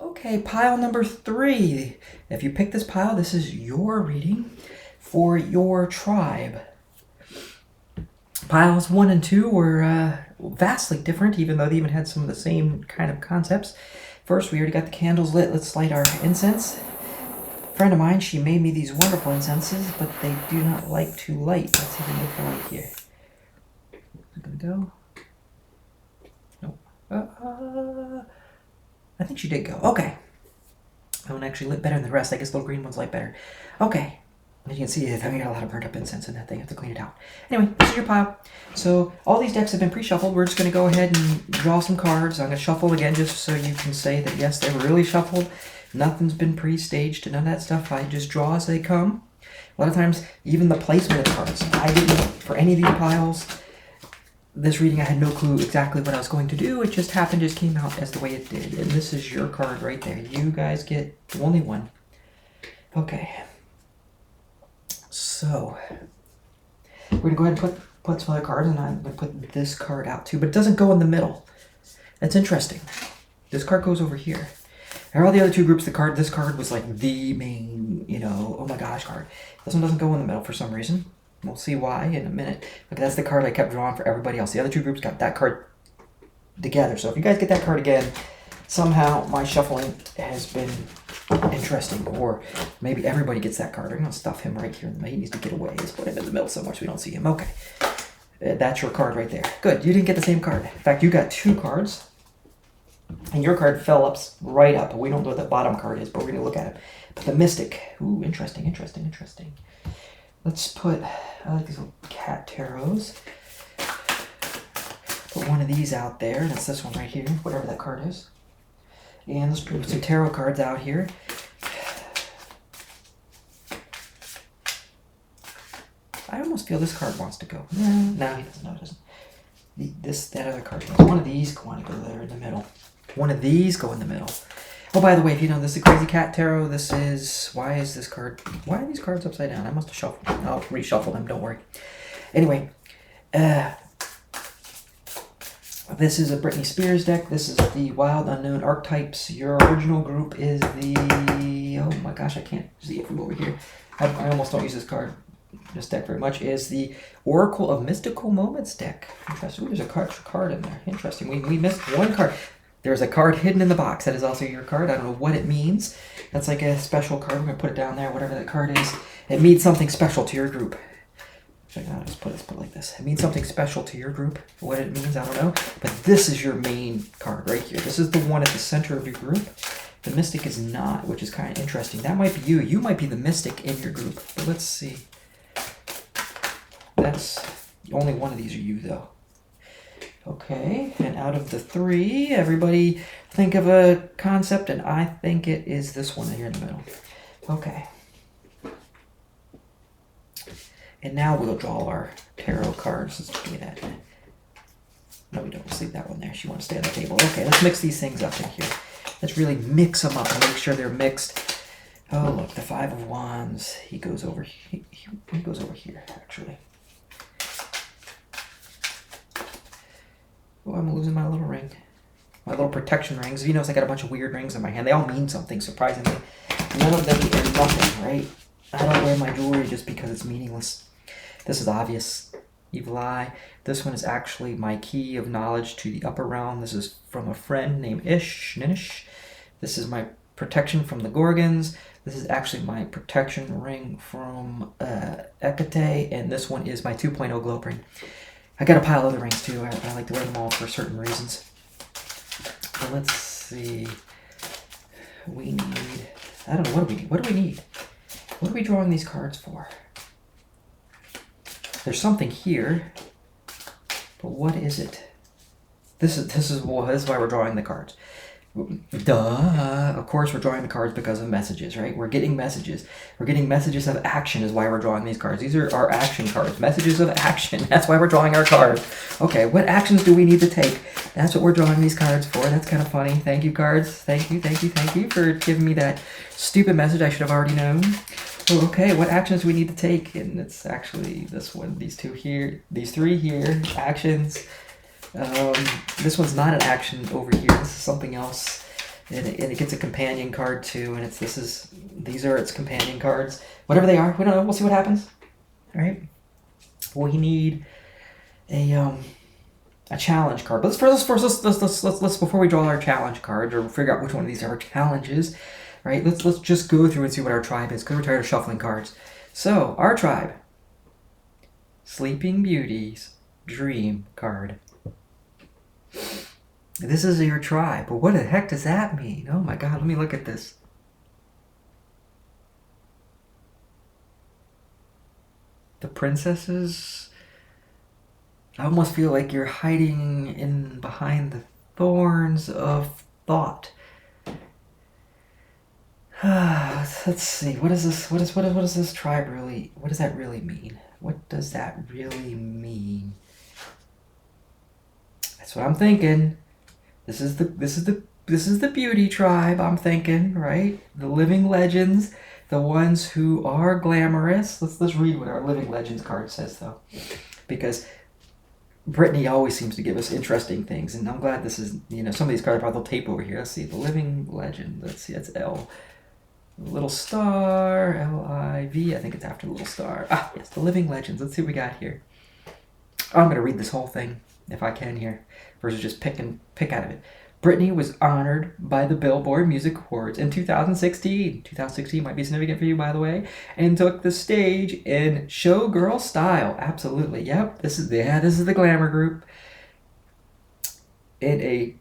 Speaker 1: Okay, pile number 3. If you pick this pile, this is your reading for your tribe. Piles 1 and 2 were vastly different, even though they even had some of the same kind of concepts. First, we already got the candles lit. Let's light our incense. A friend of mine, she made me these wonderful incenses, but they do not like to light. Let's see if we can get the light here. I'm going to go. Nope. I think she did go. Okay. That one actually lit better than the rest. I guess the little green ones light better. Okay. As you can see, I got a lot of burnt up incense in that thing. I have to clean it out. Anyway, this is your pile. So all these decks have been pre-shuffled. We're just going to go ahead and draw some cards. I'm going to shuffle again just so you can say that, yes, they were really shuffled. Nothing's been pre-staged and none of that stuff. I just draw as they come. A lot of times, even the placement of the cards. I didn't, for any of these piles, this reading I had no clue exactly what I was going to do. It just happened, just came out as the way it did. And this is your card right there. You guys get only one. Okay. So, we're going to go ahead and put some other cards, and I'm going to put this card out too, but it doesn't go in the middle. That's interesting. This card goes over here. All the other two groups, this card was like the main, oh my gosh card. This one doesn't go in the middle for some reason. We'll see why in a minute. Look, that's the card I kept drawing for everybody else. The other two groups got that card together. So if you guys get that card again, somehow my shuffling has been interesting. Or maybe everybody gets that card. I'm going to stuff him right here in the middle. He needs to get away. Let's put him in the middle so much we don't see him. Okay. That's your card right there. Good. You didn't get the same card. In fact, you got two cards. And your card fell up right up. We don't know what the bottom card is, but we're going to look at it. But the Mystic. Ooh, interesting. Let's put, I like these little cat tarots. Put one of these out there. That's this one right here, whatever that card is. And let's put some tarot cards out here. I almost feel this card wants to go. No, he doesn't. No, it doesn't. That other card. One of these want to go there in the middle. One of these go in the middle. Oh, by the way, if you know, this is a Crazy Cat Tarot. This is, why is this card, why are these cards upside down? I must have shuffled them. I'll reshuffle them, don't worry. Anyway, this is a Britney Spears deck. This is the Wild Unknown Archetypes. Your original group is the, oh my gosh, I can't see it from over here. I almost don't use this deck very much, is the Oracle of Mystical Moments deck. Interesting. Ooh, there's a card in there. Interesting. We missed one card. There's a card hidden in the box. That is also your card. I don't know what it means. That's like a special card. We're going to put it down there, whatever that card is. It means something special to your group. Let's put it like this. It means something special to your group. What it means, I don't know. But this is your main card right here. This is the one at the center of your group. The Mystic is not, which is kind of interesting. That might be you. You might be the Mystic in your group. But let's see. That's only one of these are you, though. Okay, and out of the three, everybody think of a concept, and I think it is this one here in the middle. Okay. And now we'll draw our tarot cards. Let's do that. No, we don't. Let's leave that one there. She wants to stay on the table. Okay, let's mix these things up in here. Let's really mix them up and make sure they're mixed. Oh, look, the Five of Wands. He goes over. He goes over here, actually. Oh, I'm losing my little ring. My little protection rings. You notice I got a bunch of weird rings in my hand. They all mean something, surprisingly. None of them mean nothing, right? I don't wear my jewelry just because it's meaningless. This is obvious. Evil Eye. This one is actually my key of knowledge to the upper realm. This is from a friend named Ninish. This is my protection from the Gorgons. This is actually my protection ring from Hecate. And this one is my 2.0 globe ring. I got a pile of other rings too. I like to wear them all for certain reasons. But let's see. We need, I don't know, what do we need? What do we need? What are we drawing these cards for? There's something here, but what is it? This is why we're drawing the cards. Duh. Of course we're drawing the cards because of messages, right? We're getting messages. We're getting messages of action is why we're drawing these cards. These are our action cards. Messages of action. That's why we're drawing our cards. Okay, what actions do we need to take? That's what we're drawing these cards for. That's kind of funny. Thank you, cards. Thank you for giving me that stupid message I should have already known. Well, okay, what actions do we need to take? And it's actually this one, these two here, these three here, actions. This one's not an action over here. This is something else, and it gets a companion card too. And these are its companion cards. Whatever they are, we don't know. We'll see what happens. All right. We need a challenge card. But let's before we draw our challenge cards or figure out which one of these are our challenges. Right. Let's just go through and see what our tribe is because we're tired of shuffling cards. So our tribe, Sleeping Beauty's Dream card. This is your tribe, but what the heck does that mean? Oh my God, let me look at this. The princesses? I almost feel like you're hiding in behind the thorns of thought. Let's see. What is this? What is this tribe really? What does that really mean? What does that really mean? That's what I'm thinking. This is the beauty tribe, I'm thinking, right? The living legends, the ones who are glamorous. Let's read what our living legends card says though. Because Brittany always seems to give us interesting things, and I'm glad this is, some of these cards brought the tape over here. Let's see, the living legend. Let's see, that's L. Little star, L-I-V. I think it's after the little star. Ah, yes, the living legends. Let's see what we got here. I'm going to read this whole thing, if I can here, versus just pick out of it. Brittany was honored by the Billboard Music Awards in 2016. 2016 might be significant for you, by the way. And took the stage in showgirl style. Absolutely. Yep. This is the glamour group. In a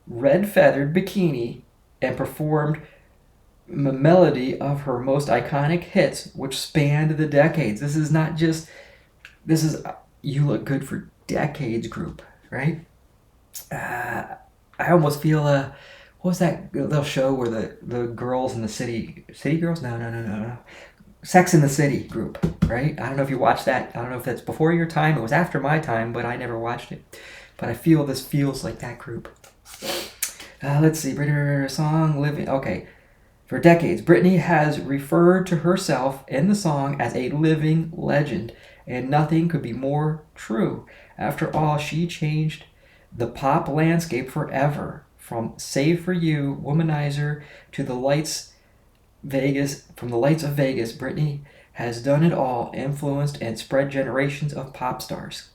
Speaker 1: red feathered bikini, and performed the melody of her most iconic hits, which spanned the decades. This is You Look Good for Decades group, right? I almost feel what was that little show where the girls in the city girls? No. Sex in the City group, right? I don't know if you watched that. I don't know if that's before your time. It was after my time, but I never watched it. But I feel this feels like that group. Let's see, Brittany song living. Okay, for decades, Brittany has referred to herself in the song as a living legend, and nothing could be more true. After all, she changed the pop landscape forever, from Save for You, Womanizer, to the lights of Vegas. Britney has done it all, influenced and spread generations of pop stars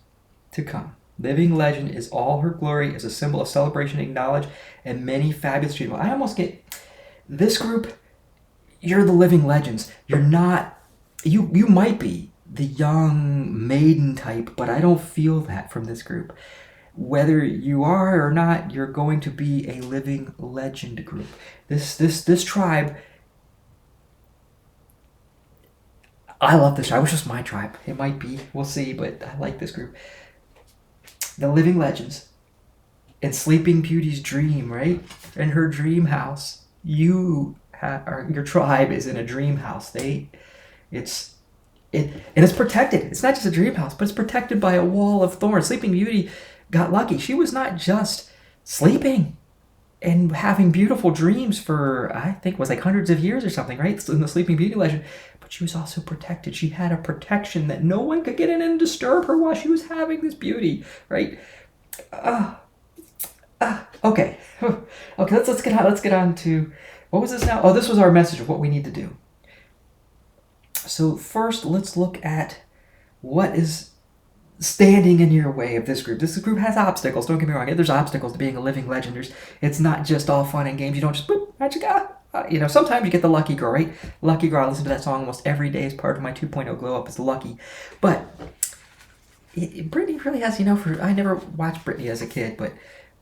Speaker 1: to come. Living legend is all her glory, is a symbol of celebration, acknowledged, and many fabulous people. I almost get this group. You're the living legends. You're not. You might be the young maiden type, but I don't feel that from this group. Whether you are or not, you're going to be a living legend group. This tribe, I love this tribe. I wish it was my tribe. It might be. We'll see, but I like this group. The living legends. And Sleeping Beauty's dream, right? In her dream house. Your tribe is in a dream house. It's protected. It's not just a dream house, but it's protected by a wall of thorns. Sleeping Beauty got lucky. She was not just sleeping and having beautiful dreams for, I think it was like hundreds of years or something, right? In the Sleeping Beauty legend. But she was also protected. She had a protection that no one could get in and disturb her while she was having this beauty, right? Okay. Okay, let's get on to, what was this now? Oh, this was our message of what we need to do. So first, let's look at what is standing in your way of this group. This group has obstacles. Don't get me wrong. There's obstacles to being a living legend. It's not just all fun and games. You don't just boop, magic. Sometimes you get the lucky girl, right? Lucky girl. I listen to that song almost every day as part of my 2.0 glow up. It's lucky, but Britney really has. I never watched Britney as a kid, but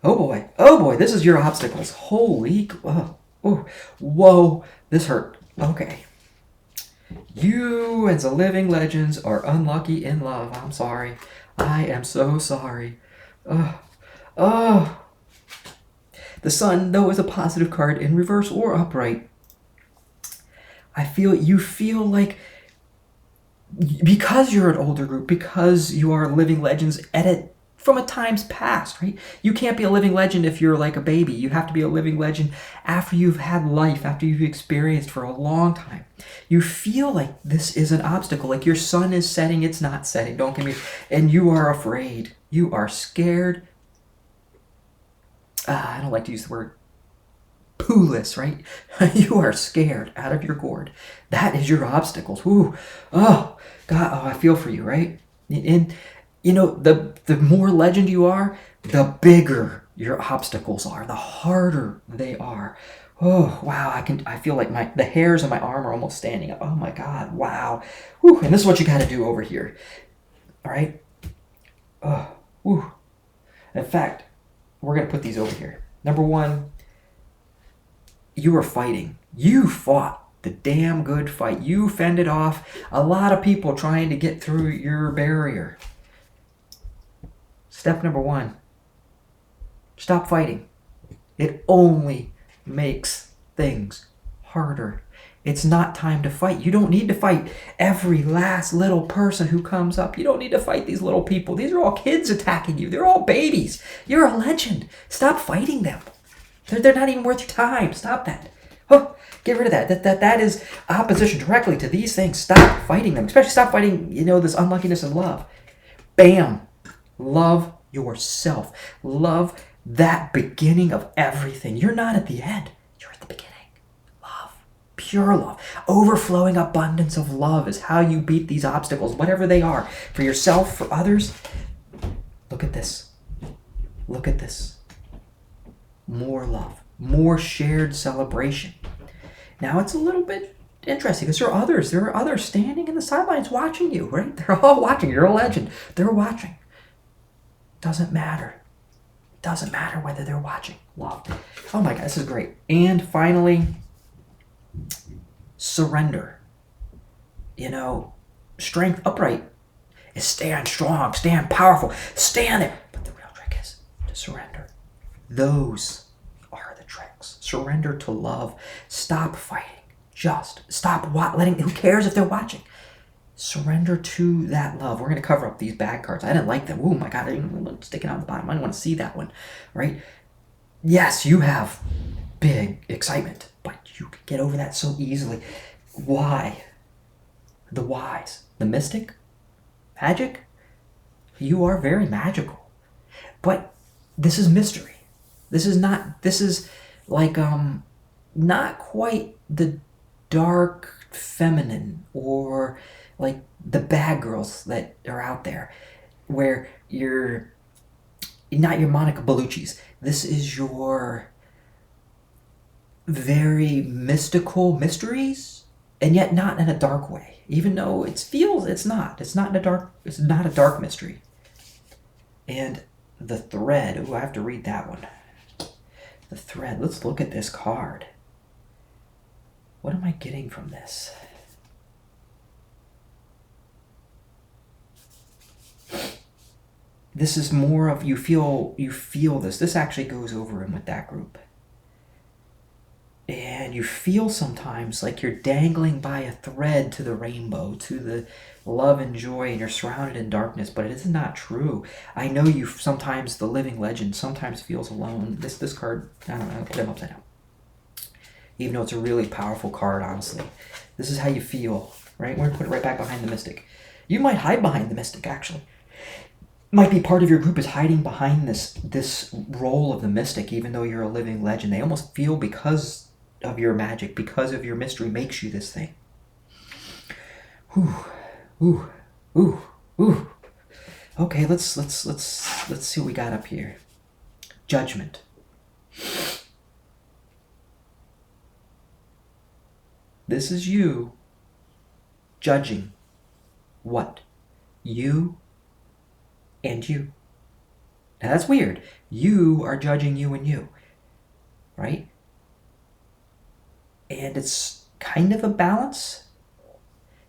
Speaker 1: oh boy, this is your obstacles. Holy, whoa, this hurt. Okay. You as a living legends are unlucky in love. I'm sorry. I am so sorry. The sun, though, is a positive card in reverse or upright. You feel like, because you're an older group, because you are living legends from a time's past, right? You can't be a living legend if you're like a baby. You have to be a living legend after you've had life, after you've experienced for a long time. You feel like this is an obstacle, like your sun is setting, it's not setting. Don't get me, and you are afraid. You are scared. I don't like to use the word pooless, right? You are scared out of your gourd. That is your obstacles. Ooh, oh God, I feel for you, right? And the more legend you are, the bigger your obstacles are, the harder they are. Oh, wow, I feel like the hairs on my arm are almost standing up. Oh my God, wow. Whew, and this is what you got to do over here. All right? In fact, we're going to put these over here. Number one, you are fighting. You fought the damn good fight. You fended off a lot of people trying to get through your barrier. Step number one, stop fighting. It only makes things harder. It's not time to fight. You don't need to fight every last little person who comes up. You don't need to fight these little people. These are all kids attacking you. They're all babies. You're a legend. Stop fighting them. They're not even worth your time. Stop that. Oh, get rid of that. That is opposition directly to these things. Stop fighting them. Especially stop fighting, this unluckiness in love. Bam. Love yourself. Love that beginning of everything. You're not at the end. You're at the beginning. Love. Pure love. Overflowing abundance of love is how you beat these obstacles, whatever they are. For yourself, for others. Look at this. Look at this. More love. More shared celebration. Now it's a little bit interesting because there are others standing in the sidelines watching you, right? They're all watching. You're a legend. They're watching. Doesn't matter. Doesn't matter whether they're watching. Love. Oh my God, this is great. And finally, surrender. You know, strength upright is stand strong, stand powerful, stand there. But the real trick is to surrender. Those are the tricks. Surrender to love. Stop fighting. Just stop letting, who cares if they're watching? Surrender to that love. We're going to cover up these bad cards. I didn't like them. Oh my God, I didn't sticking out the bottom. I didn't want to see that one, right? Yes, you have big excitement, but you can get over that so easily. Why? The whys. The mystic? Magic? You are very magical. But this is mystery. This is like, not quite the dark feminine or like the bad girls that are out there where you're not your Monica Bellucci's. This is your very mystical mysteries, and yet not in a dark way. Even though it's not a dark mystery. And the thread, I have to read that one. The thread, let's look at this card. What am I getting from this? This is more of you feel this. This actually goes over in with that group. And you feel sometimes like you're dangling by a thread to the rainbow, to the love and joy, and you're surrounded in darkness, but it is not true. I know you sometimes, the living legend, sometimes feels alone. This card, I don't know, I'll put him upside down. Even though it's a really powerful card, honestly. This is how you feel, right? We're going to put it right back behind the mystic. You might hide behind the mystic, actually. Might be part of your group is hiding behind this role of the mystic, even though you're a living legend. They almost feel because of your magic, because of your mystery, makes you this thing. Ooh, ooh, ooh, ooh. Okay, let's see what we got up here. Judgment. This is you judging what? You and you. Now that's weird. You are judging you and you, right? And it's kind of a balance,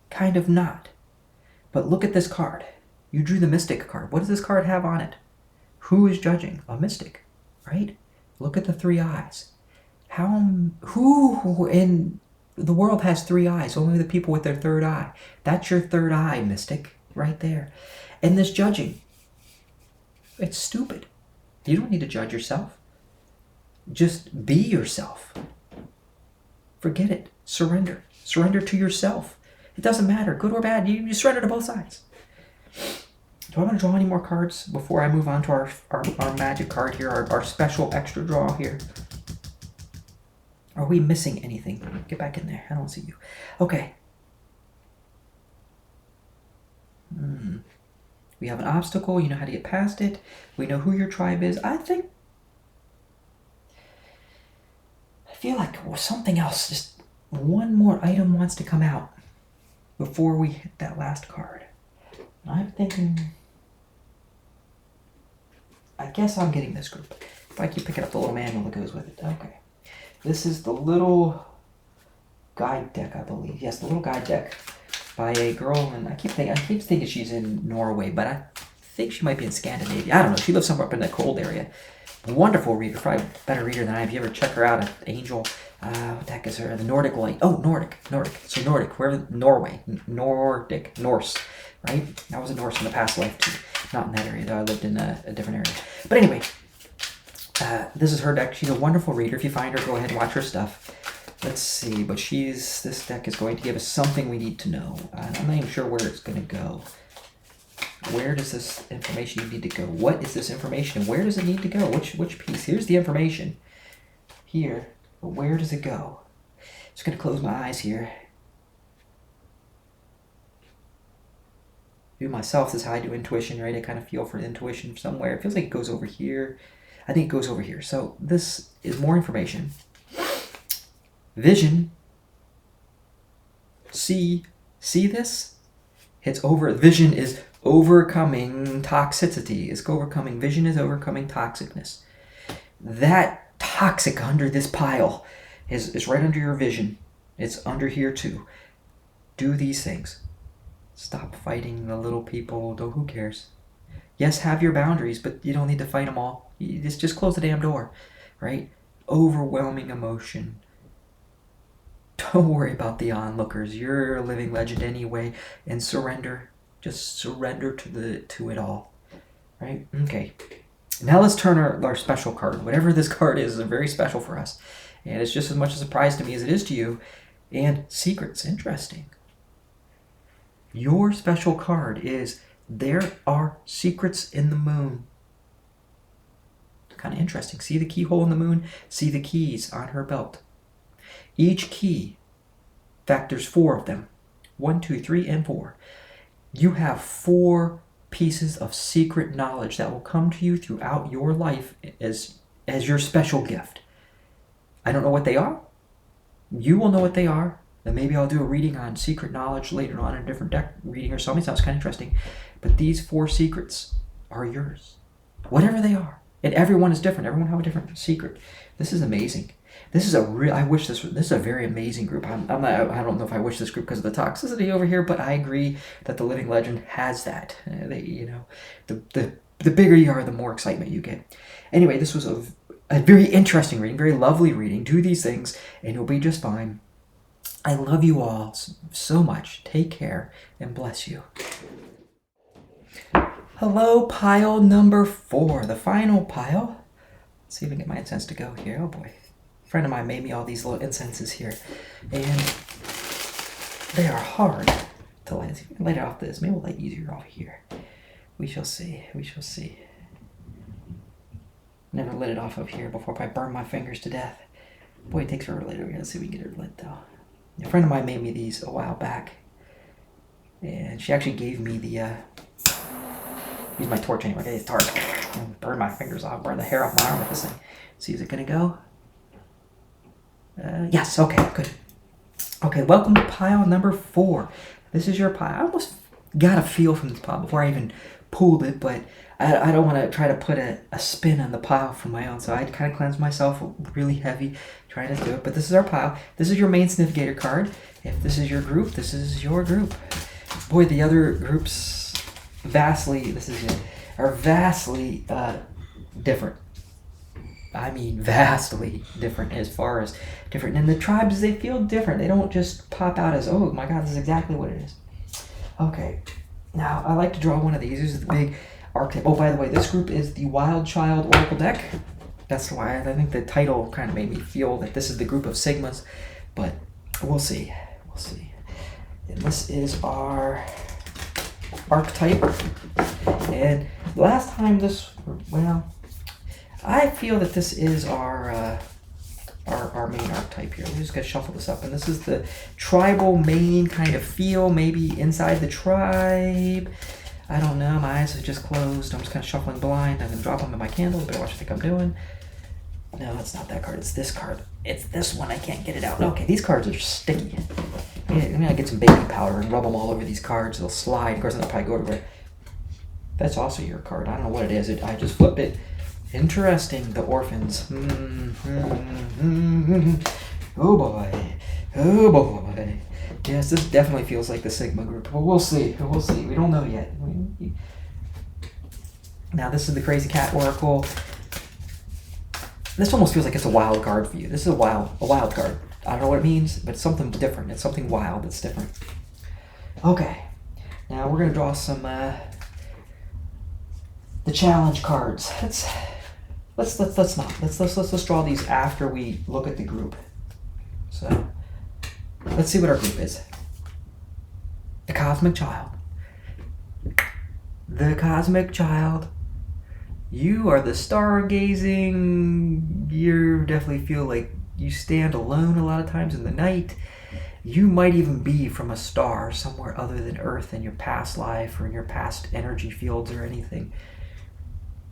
Speaker 1: kind of not. But look at this card. You drew the mystic card. What does this card have on it? Who is judging? A mystic, right? Look at the three eyes. Who in the world has three eyes? Only the people with their third eye. That's your third eye, mystic, right there. And this judging, it's stupid. You don't need to judge yourself. Just be yourself. Forget it. Surrender. Surrender to yourself. It doesn't matter, good or bad. You surrender to both sides. Do I want to draw any more cards before I move on to our magic card here, our special extra draw here? Are we missing anything? Get back in there. I don't see you. Okay. We have an obstacle. You know how to get past it. We know who your tribe is. I feel like something else, just one more item wants to come out before we hit that last card. I'm thinking, I guess I'm getting this group. If I keep picking up the little manual that goes with it. Okay. This is the little guide deck, I believe. Yes, the little guide deck by a girl, and I keep thinking she's in Norway, but I think she might be in Scandinavia. I don't know. She lives somewhere up in the cold area. Wonderful reader, probably a better reader than I. If you ever check her out at Angel, what the heck is her? The Nordic Light. Oh, Nordic. So Nordic, wherever, Norway, Nordic, Norse, right? I was a Norse in the past life too. Not in that area though. I lived in a different area. But anyway, this is her deck. She's a wonderful reader. If you find her, go ahead and watch her stuff. Let's see, but this deck is going to give us something we need to know. I'm not even sure where it's going to go. Where does this information need to go? What is this information and where does it need to go? Which piece? Here's the information. Here, but where does it go? Just gonna close my eyes here. Do myself, this is how I do intuition, right? I kind of feel for intuition somewhere. It feels like it goes over here. I think it goes over here. So this is more information. Vision. See this? It's over. Vision is overcoming toxicity. It's overcoming. Vision is overcoming toxicness. That toxic under this pile is right under your vision. It's under here too. Do these things. Stop fighting the little people. Though who cares? Yes, have your boundaries, but you don't need to fight them all. You just close the damn door, right? Overwhelming emotion. Don't worry about the onlookers. You're a living legend anyway, and surrender. Just surrender to it all, right? Okay. Now let's turn our special card. Whatever this card is very special for us, and it's just as much a surprise to me as it is to you. And secrets, interesting. Your special card is there are secrets in the moon. Kind of interesting. See the keyhole in the moon? See the keys on her belt. Each key, in fact, there's 4 of them. 1, 2, 3, and 4. You have 4 pieces of secret knowledge that will come to you throughout your life as your special gift. I don't know what they are. You will know what they are. Then maybe I'll do a reading on secret knowledge later on, a different deck reading or something. Sounds kind of interesting. But these 4 secrets are yours. Whatever they are. And everyone is different. Everyone have a different secret. This is amazing. This is this is a very amazing group. I don't know if I wish this group because of the toxicity over here, but I agree that the Living Legend has that. The bigger you are, the more excitement you get. Anyway, this was a very interesting reading, very lovely reading. Do these things and you'll be just fine. I love you all so much. Take care and bless you. Hello, pile number 4, the final pile. Let's see if I can get my incense to go here. Oh boy. A friend of mine made me all these little incenses here. And they are hard to light. If you can light it off this, maybe we'll light easier off here. We shall see. We shall see. Never lit it off of here before I burn my fingers to death. Boy, it takes forever to light it over here. Let's see if we can get it lit though. A friend of mine made me these a while back. And she actually gave me the use my torch anyway. Get this torch. Burn my fingers off. Burn the hair off my arm with this thing. See, is it gonna go? Yes. Okay. Good. Okay. Welcome to pile number 4. This is your pile. I almost got a feel from this pile before I even pulled it, but I don't want to try to put a spin on the pile from my own. So I kind of cleanse myself really heavy trying to do it. But this is our pile. This is your main Significator card. If this is your group, this is your group. Boy, the other groups are vastly different. I mean, vastly different as far as different. And the tribes, they feel different. They don't just pop out as, oh my God, this is exactly what it is. Okay. Now, I like to draw one of these. This is the big archetype. Oh, by the way, this group is the Wild Child Oracle deck. That's why I think the title kind of made me feel that this is the group of Sigmas. But we'll see. We'll see. And this is our archetype. And last time I feel that this is our main archetype here. We're just going to shuffle this up. And this is the tribal main kind of feel, maybe inside the tribe. I don't know. My eyes have just closed. I'm just kind of shuffling blind. I'm going to drop them in my candle. Better watch what I think I'm doing. No, it's not that card. It's this card. It's this one. I can't get it out. Okay, these cards are sticky. I'm going to get some baking powder and rub them all over these cards. They'll slide. Of course, they'll probably go everywhere. That's also your card. I don't know what it is. I just flipped it. Interesting. The orphans. Oh boy. Oh boy. Yes, this definitely feels like the Sigma group. But we'll see. We'll see. We don't know yet. Now this is the Crazy Cat Oracle. This almost feels like it's a wild card for you. This is a wild card. I don't know what it means, but it's something different. It's something wild that's different. Okay. Now we're gonna draw some the challenge cards. Let's not. Let's draw these after we look at the group. So let's see what our group is. The Cosmic Child. the cosmic child. You are the stargazing. You definitely feel like you stand alone a lot of times in the night. You might even be from a star somewhere other than Earth in your past life or in your past energy fields or anything.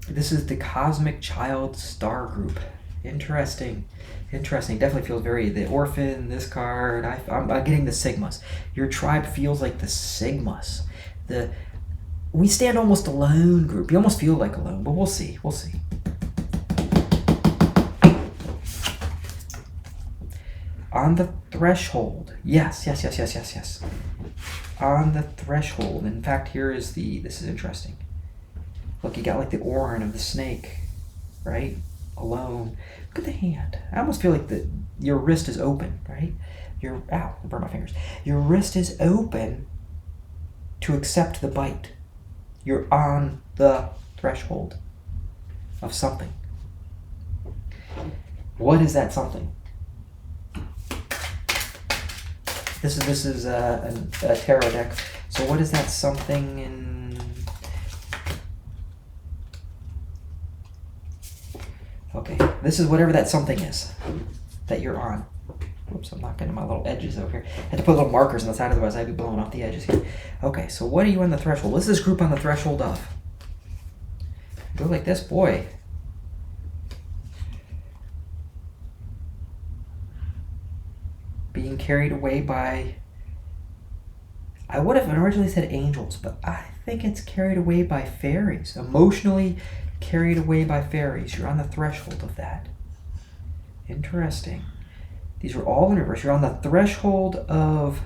Speaker 1: This is the cosmic child star group. Interesting. Definitely feels very the orphan, this card. I'm getting the sigmas. Your tribe feels like the sigmas. We stand almost alone group. You almost feel like alone, but we'll see. On the threshold. Yes. On the threshold. In fact, this is interesting. Look, you got like the orin of the snake, right? Alone. Look at the hand. I almost feel like your wrist is open, right? Ow, I burned my fingers. Your wrist is open to accept the bite. You're on the threshold of something. What is that something? This is a tarot deck. So what is that something Okay, this is whatever that something is that you're on. Whoops, I'm knocking into my little edges over here. I had to put little markers on the side, otherwise I'd be blowing off the edges here. Okay, so what are you on the threshold? What's this group on the threshold of? Go like this, boy. Being carried away by... I would have originally said angels, but I think it's carried away by fairies. Emotionally carried away by fairies. You're on the threshold of that. Interesting. These are all in reverse. You're on the threshold of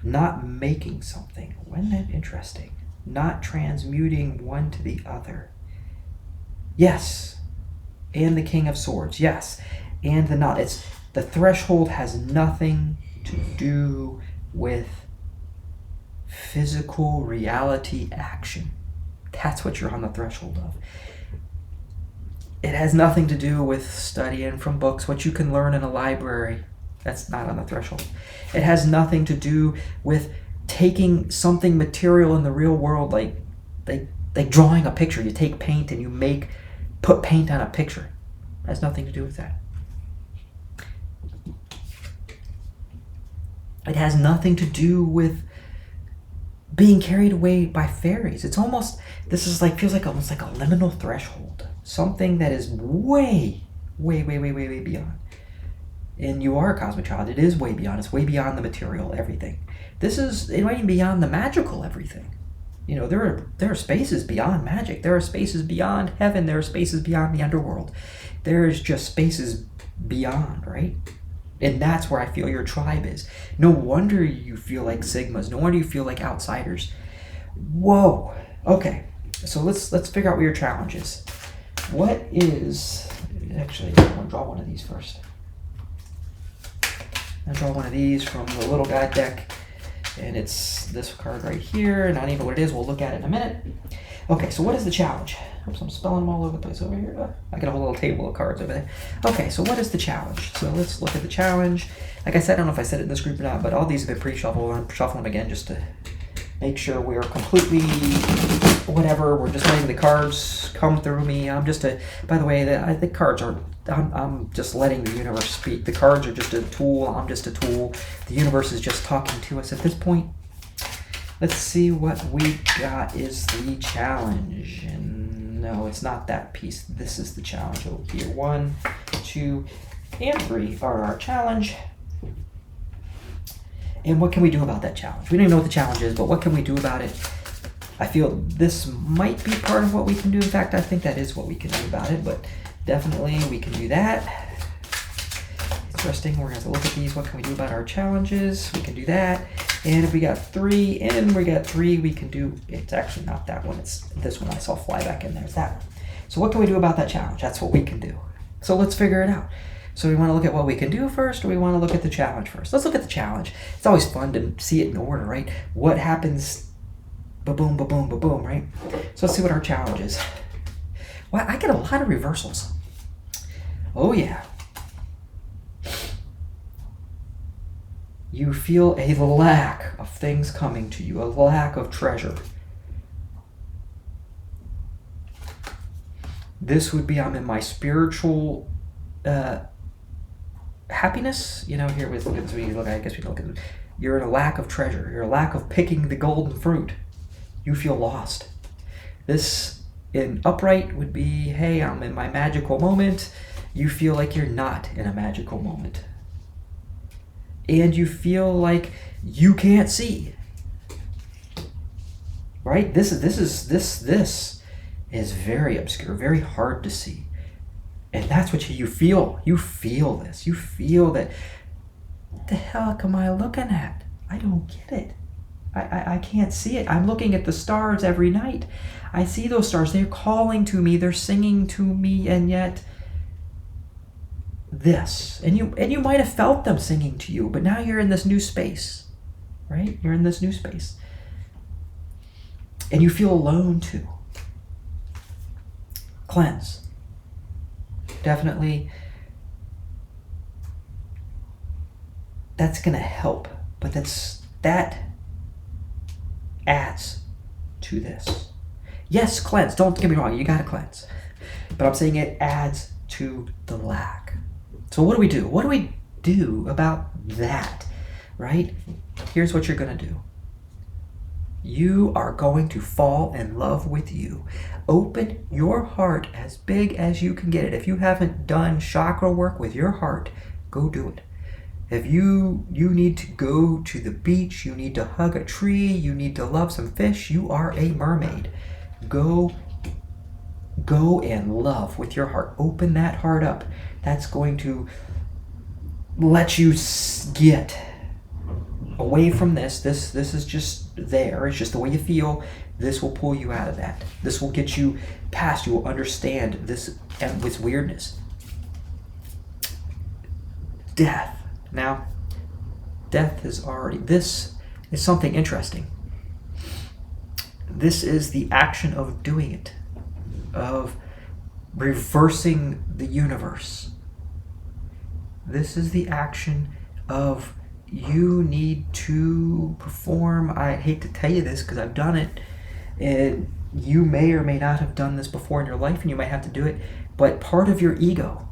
Speaker 1: not making something. Isn't that interesting? Not transmuting one to the other. Yes. And the King of Swords. Yes. And the knot. The threshold has nothing to do with physical reality action. That's what you're on the threshold of. It has nothing to do with studying from books, what you can learn in a library. That's not on the threshold. It has nothing to do with taking something material in the real world, like drawing a picture. You take paint and you put paint on a picture. It has nothing to do with that. It has nothing to do with being carried away by fairies. Feels like almost like a liminal threshold. Something that is way beyond. And you are a cosmic child. It is way beyond. It's way beyond the material, everything. It might even be beyond the magical everything. You know, there are spaces beyond magic. There are spaces beyond heaven. There are spaces beyond the underworld. There's just spaces beyond, right? And that's where I feel your tribe is. No wonder you feel like sigmas. No wonder you feel like outsiders. Whoa. Okay. So let's figure out what your challenge is. What is... Actually, I'm going to draw one of these first. I draw one of these from the little guide deck. And it's this card right here. Not even what it is. We'll look at it in a minute. Okay, so what is the challenge? Oops, I'm spelling them all over the place over here. I got a whole little table of cards over there. Okay, so what is the challenge? So let's look at the challenge. Like I said, I don't know if I said it in this group or not, but all these have been pre-shuffled. I'm shuffling them again just to make sure we are completely whatever. We're just letting the cards come through me. By the way, the cards are... I'm just letting the universe speak. The cards are just a tool. I'm just a tool. The universe is just talking to us at this point. Let's see what we got is the challenge. And no, it's not that piece. This is the challenge over here. 1, 2, and 3 are our challenge. And what can we do about that challenge? We don't even know what the challenge is, but what can we do about it? I feel this might be part of what we can do. In fact, I think that is what we can do about it, but definitely we can do that. Interesting. We're going to have to look at these. What can we do about our challenges? We can do that. And if we got 3 and we got 3, we can do... It's actually not that one. It's this one. I saw fly back in there. It's that one. So what can we do about that challenge? That's what we can do. So let's figure it out. So we want to look at what we can do first, or we want to look at the challenge first? Let's look at the challenge. It's always fun to see it in order, right? What happens... Ba-boom, ba-boom, ba-boom, right? So let's see what our challenge is. Wow, I get a lot of reversals. Oh, yeah. You feel a lack of things coming to you, a lack of treasure. This would be, I'm in my spiritual happiness. You know, here, I guess we look at it. You're in a lack of treasure. You're in a lack of picking the golden fruit. You feel lost. This in upright would be, hey, I'm in my magical moment. You feel like you're not in a magical moment. And you feel like you can't see. Right? This is very obscure, very hard to see. And that's what you feel. You feel this. You feel that, what the hell am I looking at? I don't get it. I can't see it. I'm looking at the stars every night. I see those stars. They're calling to me. They're singing to me. And yet, this. And you might have felt them singing to you, but now you're in this new space. Right? You're in this new space. And you feel alone too. Cleanse. Definitely. That's going to help. But that adds to this. Yes, cleanse. Don't get me wrong. You got to cleanse. But I'm saying it adds to the lack. So what do we do? What do we do about that? Right? Here's what you're going to do. You are going to fall in love with you. Open your heart as big as you can get it. If you haven't done chakra work with your heart, go do it. If you need to go to the beach, you need to hug a tree, you need to love some fish, you are a mermaid. Go and love with your heart. Open that heart up. That's going to let you get away from this. This is just there. It's just the way you feel. This will pull you out of that. This will get you past. You will understand this with weirdness. Death. Now, death is already... This is something interesting. This is the action of doing it. Of reversing the universe. This is the action of you need to perform. I hate to tell you this because I've done it. And you may or may not have done this before in your life and you might have to do it. But part of your ego,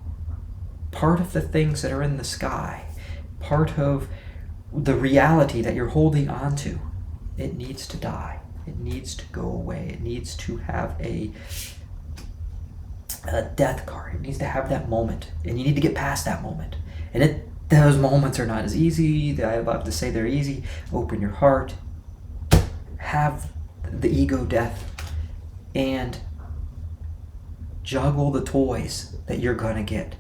Speaker 1: part of the things that are in the sky, part of the reality that you're holding on to, it needs to die. It needs to go away. It needs to have a death card. It needs to have that moment. And you need to get past that moment. And those moments are not as easy. I love to say they're easy. Open your heart. Have the ego death. And juggle the toys that you're going to get.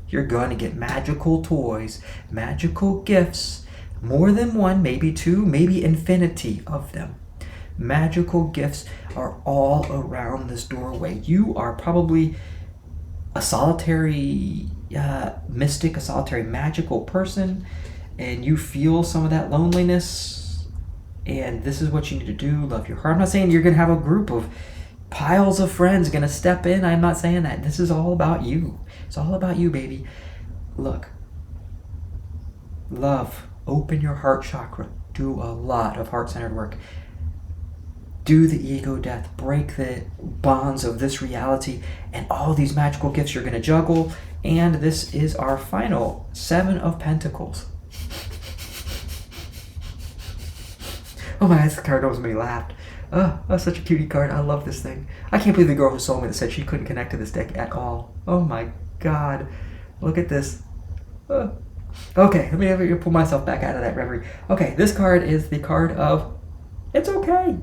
Speaker 1: You're going to get magical toys, magical gifts. More than one, maybe two, maybe infinity of them. Magical gifts are all around this doorway. You are probably a solitary mystic, a solitary magical person, and you feel some of that loneliness, and this is what you need to do. Love your heart. I'm not saying you're going to have a group of piles of friends going to step in. I'm not saying that. This is all about you. It's all about you, baby. Look. Love. Open your heart chakra. Do a lot of heart-centered work. Do the ego death. Break the bonds of this reality and all these magical gifts you're going to juggle. And this is our final 7 of Pentacles. Oh my, this card almost made me laugh. Oh, such a cutie card. I love this thing. I can't believe the girl who sold me that said she couldn't connect to this deck at all. Oh my god. Look at this. Okay, let me pull myself back out of that reverie. Okay, this card is the card of it's okay.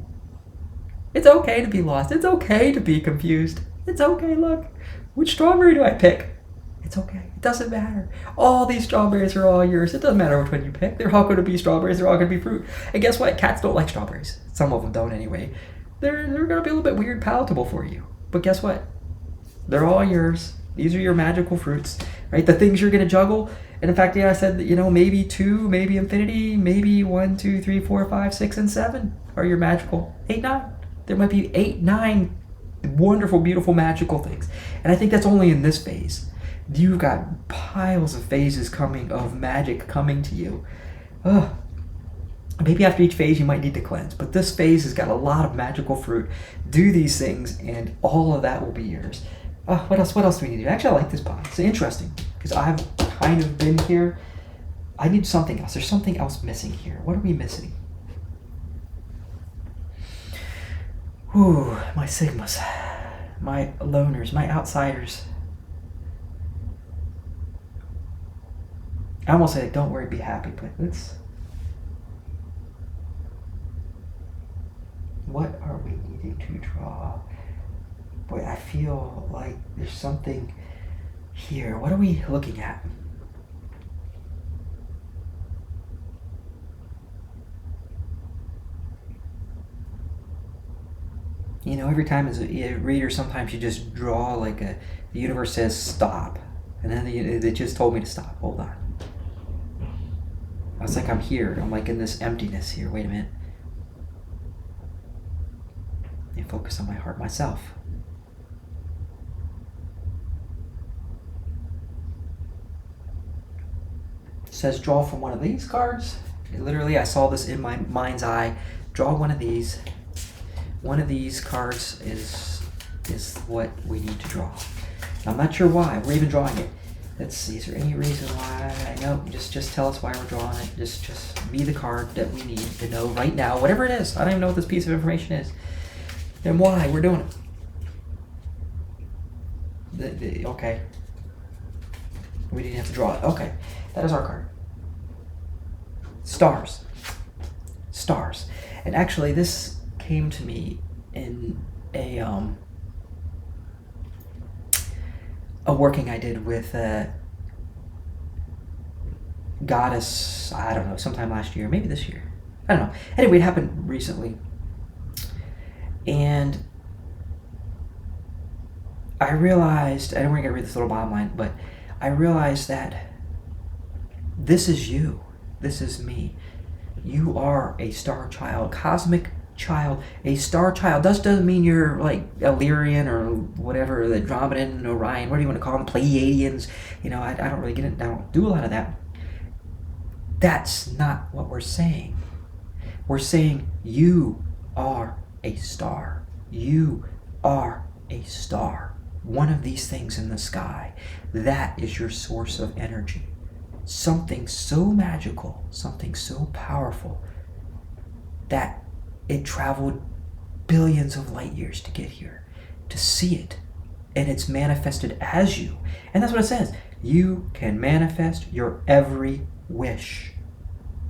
Speaker 1: It's okay to be lost. It's okay to be confused. It's okay, look. Which strawberry do I pick? It's okay. It doesn't matter. All these strawberries are all yours. It doesn't matter which one you pick. They're all going to be strawberries. They're all going to be fruit. And guess what? Cats don't like strawberries. Some of them don't anyway. They're going to be a little bit weird palatable for you. But guess what? They're all yours. These are your magical fruits, right? The things you're going to juggle. And in fact, yeah, I said that, maybe 2, maybe infinity, maybe 1, 2, 3, 4, 5, 6, and 7 are your magical. 8, 9. There might be 8, 9 wonderful, beautiful, magical things. And I think that's only in this phase. You've got piles of phases coming of magic coming to you. Maybe after each phase you might need to cleanse, but this phase has got a lot of magical fruit. Do these things and all of that will be yours. What else do we need to do? Actually, I like this pie. It's interesting because I've kind of been here. I need something else. There's something else missing here. What are we missing? Ooh, my sigmas, my loners, my outsiders. I almost say, don't worry, be happy, but let's... What are we needing to draw? Boy, I feel like there's something here. What are we looking at? You know, every time as a reader, sometimes you just draw like the universe says stop. And then it just told me to stop. Hold on. It's like I'm here. I'm like in this emptiness here. Wait a minute. I focus on my heart myself. It says draw from one of these cards. Literally, I saw this in my mind's eye. Draw one of these. One of these cards is what we need to draw. I'm not sure why we're even drawing it. Let's see, is there any reason why? No, just tell us why we're drawing it. Just be the card that we need to know right now, whatever it is. I don't even know what this piece of information is. Then why we're doing it. Okay. We didn't have to draw it. Okay, that is our card. Stars. Stars. And actually, this came to me in a working I did with Goddess, I don't know, sometime last year, maybe this year. I don't know. Anyway, it happened recently. And I realized, I don't want to read this little bottom line, but I realized that this is you. This is me. You are a star child, cosmic child, a star child. Doesn't mean you're like Illyrian or whatever, the Andromedan, Orion, what do you want to call them, Pleiadians. You know, I don't really get it. I don't do a lot of that. That's not what we're saying. We're saying you are a star. You are a star. One of these things in the sky. That is your source of energy. Something so magical, something so powerful that it traveled billions of light years to get here, to see it, and it's manifested as you. And that's what it says. You can manifest your every wish.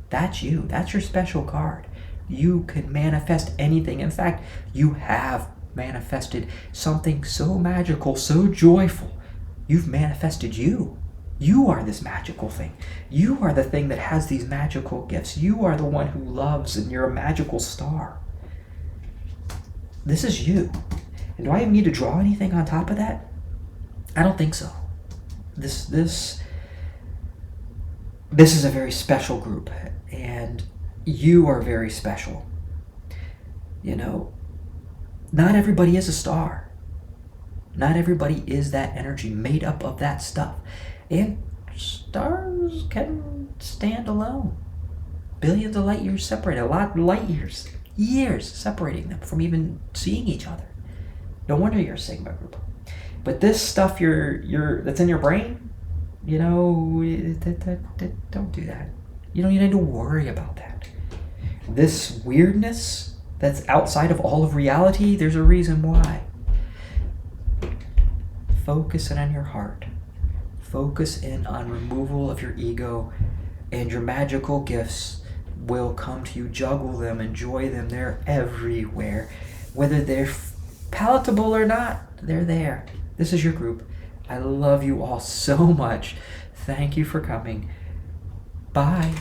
Speaker 1: That's you. That's your special card. You can manifest anything. In fact, you have manifested something so magical, so joyful. You've manifested you. You are this magical thing. You are the thing that has these magical gifts. You are the one who loves, and you're a magical star. This is you. And do I even need to draw anything on top of that? I don't think so. This is a very special group, and you are very special. You know, not everybody is a star. Not everybody is that energy made up of that stuff. And stars can stand alone. Billions of light years separated, a lot of light years separating them from even seeing each other. No wonder you're a Sigma group. But this stuff that's in your brain, you know, don't do that. You don't need to worry about that. This weirdness that's outside of all of reality, there's a reason why. Focus in on your heart. Focus in on removal of your ego, and your magical gifts will come to you. Juggle them, enjoy them. They're everywhere. Whether they're palatable or not, they're there. This is your group. I love you all so much. Thank you for coming. Bye.